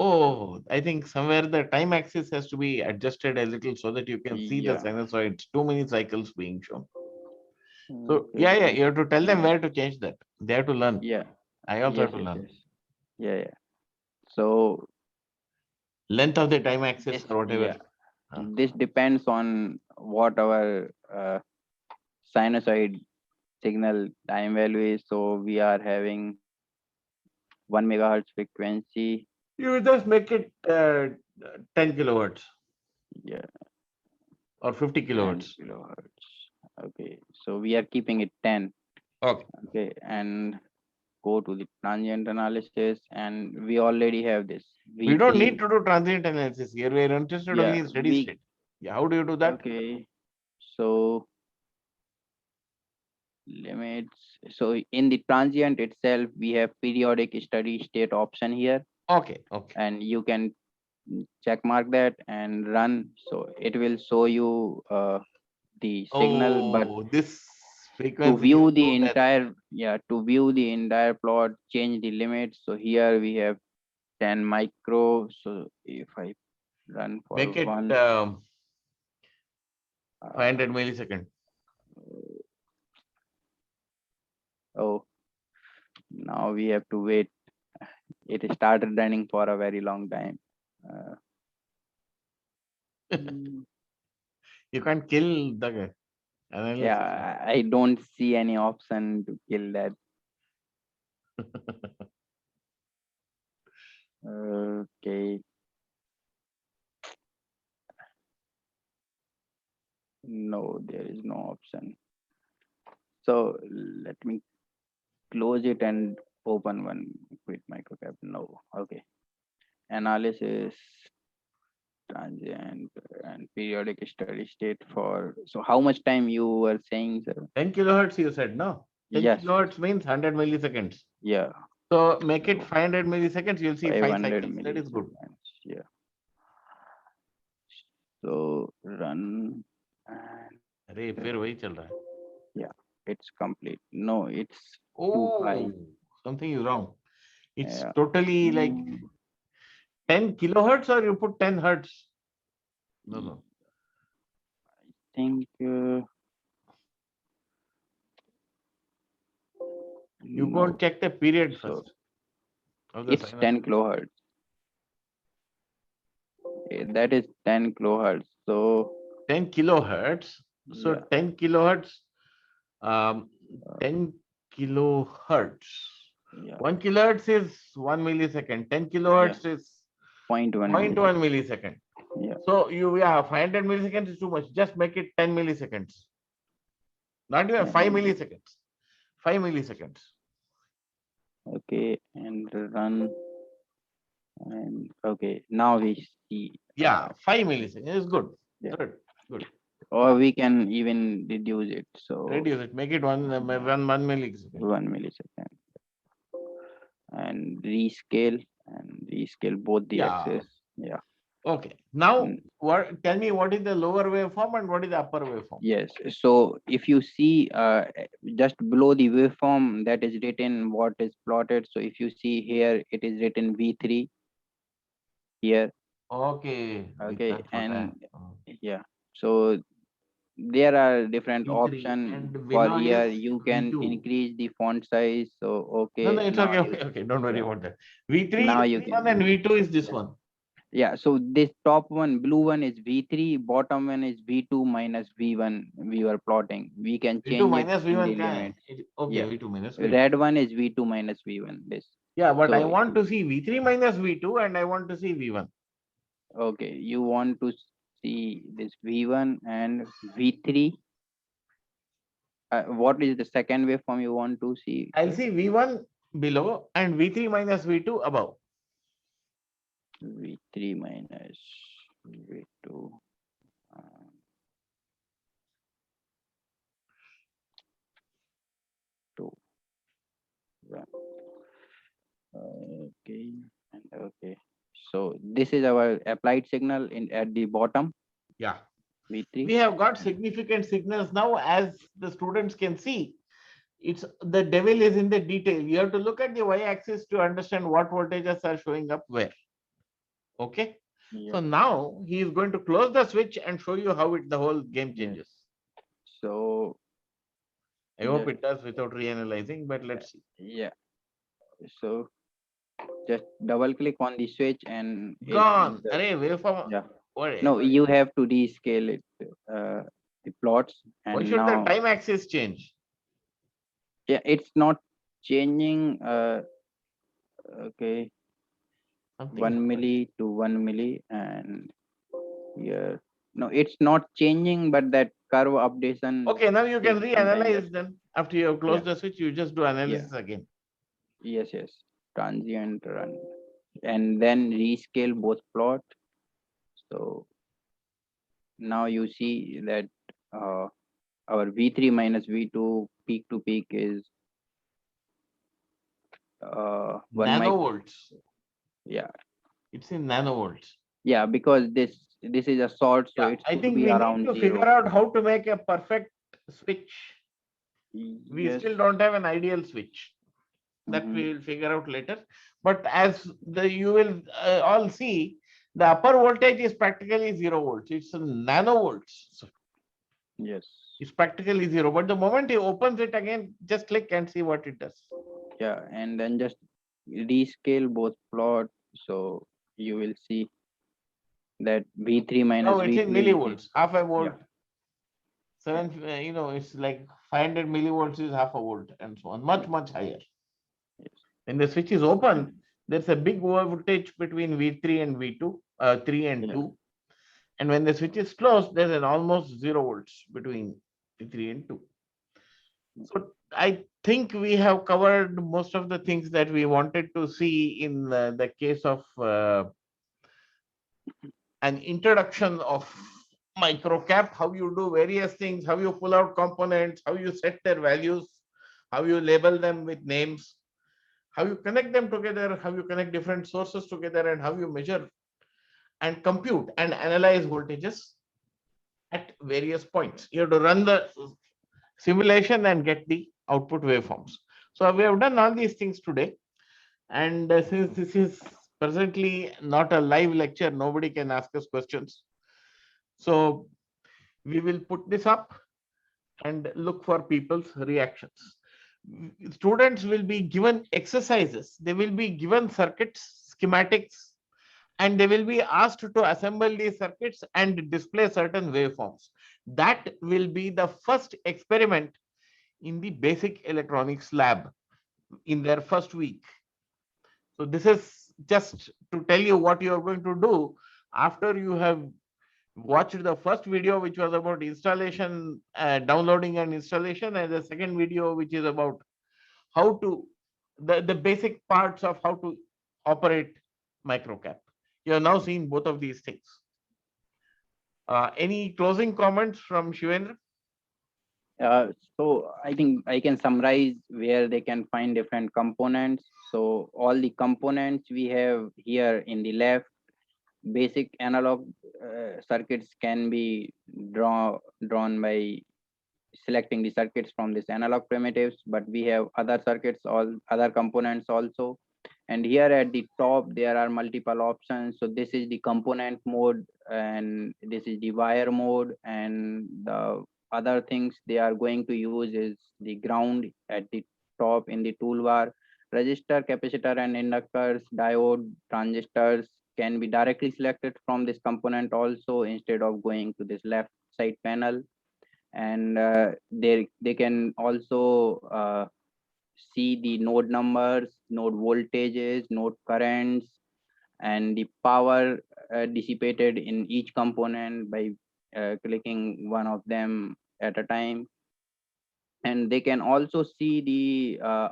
Oh, I think somewhere the time axis has to be adjusted a little so that you can see the Yeah. sinusoids, too many cycles being shown. So Okay. yeah, One you have to tell them second. where to change that. They have to learn. Yeah. I also Yes. have to learn. Yeah. Yeah. So Length of the time axis this, or whatever. yeah, this depends on what our sinusoid signal time value is. So we are having 1 megahertz frequency. You will just make it 10 kilohertz Yeah, or 50 10 kilohertz. kilohertz. Okay, so we are keeping it 10. Okay. Okay, and go to the transient analysis, and we already have this We don't V3. need to do transient analysis here. We are interested Yeah, only in steady we, state. Yeah, how do you do that? okay. So limits. So in the transient itself, we have periodic steady state option here, Okay, okay. and you can check mark that and run. So it will show you the signal, but Oh, this to frequency view is the so less. entire, yeah, to view the entire plot, change the limits. So here we have 10 micro. So if I run for Make it one, 500 millisecond. oh, now we have to wait. It started running for a very long time. Uh, You can't kill the analysis. yeah, I don't see any option to kill that. Okay, no, there is no option. So let me close it and open one quick microcap. No, okay. Analysis, transient, and periodic steady state for. So how much time you were saying, sir? 10 kilohertz, you said, no? 10 Yes, kilohertz means 100 milliseconds. yeah. So make it So 500 milliseconds, you'll see 5 500 cycles. That is good. milliseconds. Yeah. So run and अरे फिर वही चल रहा है. Yeah, it's complete. No, it's too high. Oh, something is wrong. It's Yeah. totally like Mm, 10 kilohertz, or you put 10 hertz? No, I no. think You go and no. check the period So first of the it's sinus. 10 kilohertz. That is 10 kilohertz. So 10 kilohertz. So yeah, 10 kilohertz, um, uh, 10 kilohertz. yeah, 1 kilohertz is 1 millisecond. 10 yeah. kilohertz is Point zero one point 0.1 millisecond. millisecond. Yeah. So you, yeah, 500 milliseconds is too much. Just make it 10 milliseconds. Not even 5 And milliseconds. 5 milliseconds. okay, and run. And okay, now we see. Yeah, 5 milliseconds is good. Yeah. Good. Good. Or we can even reduce it. So Reduce it. Make it one millisecond. 1 millisecond and rescale both the Yeah. axes. Yeah. Okay. Now, Mm, what? Tell me what is the lower waveform and what is the upper waveform? yes. So if you see just below the waveform that is written what is plotted. So if you see here, it is written V3 here. Okay, Okay. that's what I And have. yeah. So there are different V3 options and for below here. is You can V2. increase the font size. So No, no, okay, it's now okay, you okay, okay. Don't worry yeah, about that. V3 now is you this one and can V2 is this one. yeah. So this top one, blue one is V3, bottom one is V2 minus V1. We were plotting. We can V2 change it minus in V1 the क्या है? limits. Okay, Yeah, V2 minus V1. red one is V2 minus V1. This Yeah, but I so want to see V3 minus V2 and I want to see V1. okay. You want to see this V1 and V3. What is the second waveform you want to see? I'll see V1 below and V3 minus V2 above. V3 minus V2. Uh, two. One. Okay. And okay. So this is our applied signal in at the bottom. Yeah. V3. We have got significant signals now, as the students can see. It's the devil is in the detail. You have to look at the y-axis to understand what voltages are showing up where. Okay. Yeah. So now he is going to close the switch and show you how the whole game Yes. changes. So I hope it does without reanalyzing, but let's see. yeah. So just double click on the switch and Gone. Array waveform. yeah. What, No, you have to rescale it. The plots why and should the now time axis change? yeah, it's not changing. Okay, Something 1 milli to 1 milli and here. No, it's not changing, but that curve updation okay, now you can takes some time. reanalyze then. After you have closed Yeah. the switch, you just do analysis again. Yes, yes. Transient run. And then rescale both plot. So now you see that our V3 minus V2 peak to peak is 1 mic. Nanovolts. Yeah. It's in nanovolts. Yeah, because this is a short, so Yeah, it's I going to think be we need around to figure 0. out how to make a perfect switch. We Yes. still don't have an ideal switch. That Mhm. we will figure out later. But as you will all see, the upper voltage is practically 0 volts. It's nanovolts. So Yes. it's practically 0. But the moment he opens it again, just click and see what it does. Yeah, and then just rescale both plot, so you will see that V3 minus Now it's in V2 is millivolts, half a volt. yeah. 7, it's like 500 millivolts is half a volt and so on, much, much higher. Yes. When the switch is open, there's a big voltage between V3 and V2, 3 and Yeah. 2. And when the switch is closed, there's an almost 0 volts between V3 and 2. So I think we have covered most of the things that we wanted to see in the case of an introduction of microcap, how you do various things, how you pull out components, how you set their values, how you label them with names, how you connect them together, how you connect different sources together, and how you measure and compute and analyze voltages. at various points. You have to run the simulation and get the output waveforms. So we have done all these things today. And since this is presently not a live lecture, nobody can ask us questions. So we will put this up and look for people's reactions. Students will be given exercises. They will be given circuits, schematics, and they will be asked to assemble these circuits and display certain waveforms. That will be the first experiment in the basic electronics lab in their first week. So this is just to tell you what you are going to do after you have watched the first video, which was about installation, downloading and installation, and the second video, which is about how to the basic parts of how to operate microcap. You have now seen both of these things. Any closing comments from Shivendra? So I think I can summarize where they can find different components. So all the components we have here in the left, basic analog circuits can be drawn by selecting the circuits from this analog primitives, but we have other circuits, all other components also. And here at the top, there are multiple options. So this is the component mode, and this is the wire mode, and the other things they are going to use is the ground at the top in the toolbar. Resistor, capacitor, and inductors, diode, transistors can be directly selected from this component also instead of going to this left side panel. And they can also see the node numbers, node voltages, node currents, and the power dissipated in each component by clicking one of them at a time. And they can also see the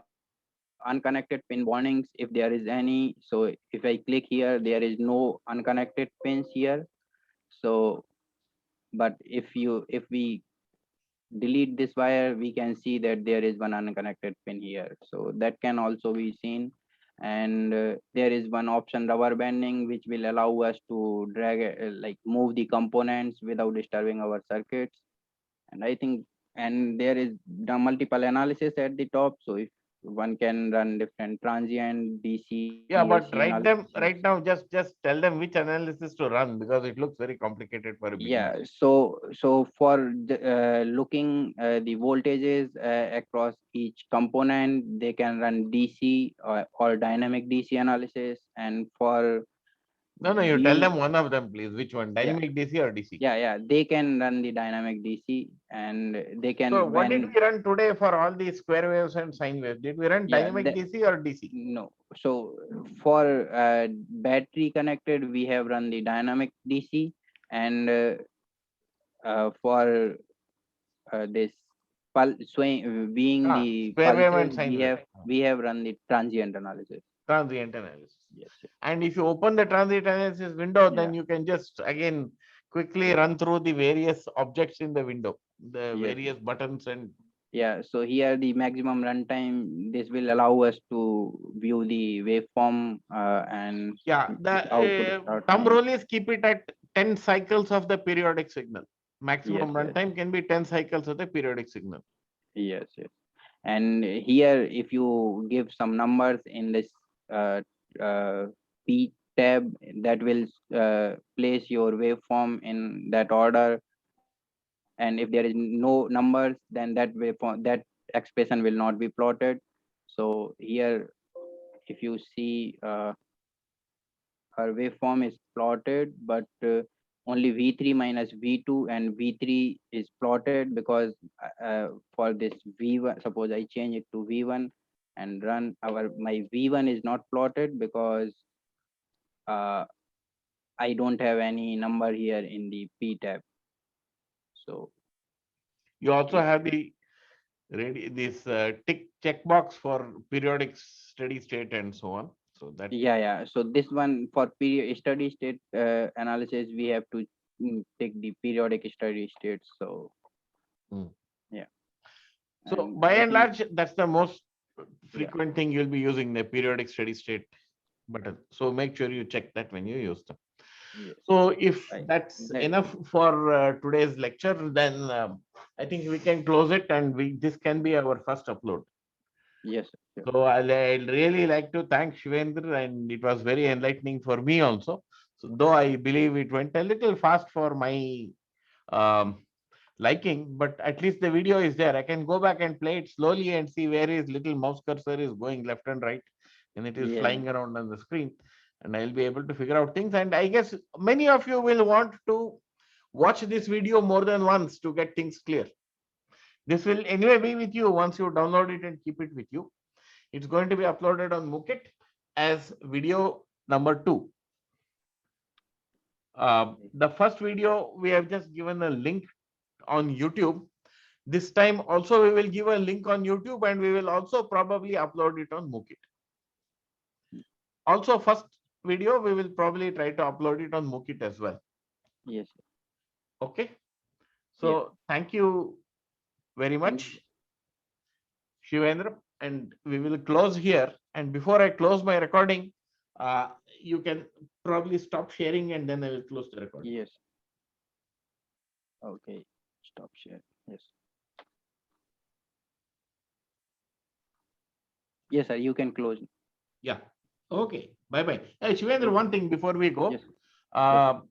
unconnected pin warnings if there is any. So if I click here, there is no unconnected pins here. So but if we delete this wire, we can see that there is one unconnected pin here, so that can also be seen. And there is one option, rubber banding, which will allow us to drag like move the components without disturbing our circuits. And I think, and there is the multiple analysis at the top, so if one can run different transient DC Yeah, AC but analysis. right now. Just tell them which analysis to run because it looks very complicated for a beginner. Yeah, so for looking the voltages across each component, they can run DC or dynamic DC analysis. And for No, you tell view, them one of them, please. Which one? yeah, Dynamic DC or DC? yeah, they can run the dynamic DC, and they So can what did when we run today for all these square waves and sine waves? Did we run yeah dynamic DC or DC? no. So for battery connected, we have run the dynamic DC, and for this swing being the Square wave and pulses, sine wave. we have run the transient analysis. Transient analysis. Yes. And if you open the transient analysis window, then Yeah. you can just again quickly run through the various objects in the window, the Yes. various buttons and Yeah. So here the maximum runtime, this will allow us to view the waveform and yeah, the output the start thumb time. rule is keep it at 10 cycles of the periodic signal. Yes. Maximum runtime can be 10 cycles of the periodic signal. Yes. And here, if you give some numbers in this uh, P tab, that will place your waveform in that order. And if there is no numbers, then that waveform, that expression will not be plotted. So here, if you see, our waveform is plotted, but only V3 minus V2 and V3 is plotted because for this V1, suppose I change it to V1 and run my V1 is not plotted because uh, I don't have any number here in the P tab. So You also yeah, have the this tick checkbox for periodic steady state and so on. So that yeah. So this one for period steady state analysis, we have to take the periodic steady state. So Hmm. yeah, So and by I and think large, that's the most yeah. frequent thing you'll be using, the periodic steady state button. So make sure you check that when you use them. Yes. So if I, that's that, enough for today's lecture, then I think we can close it, and this can be our first upload. yes, sure. So I'll really like to thank Shivendra, and it was very enlightening for me also. So though I believe it went a little fast for my um, liking, but at least the video is there. I can go back and play it slowly and see where his little mouse cursor is going left and right, and it is Yeah, flying around on the screen, and I'll be able to figure out things. And I guess many of you will want to watch this video more than once to get things clear. This will anyway be with you once you download it and keep it with you. It's going to be uploaded on Mookit as video number 2. The first video, we have just given a link on YouTube. This time also we will give a link on YouTube, and we will also probably upload it on Mookit. Also, first video, we will probably try to upload it on Mookit as well. yes, Okay. yeah. So thank you very much, Shivendra, and we will close here. And before I close my recording, you can probably stop sharing, and then I will close the recording. Yes. Okay. Stop share. Yes. Yes, sir. You can close. Yeah. Okay. Bye bye. Hey, Shivendra, Okay. one thing before we go. Yes. Yes.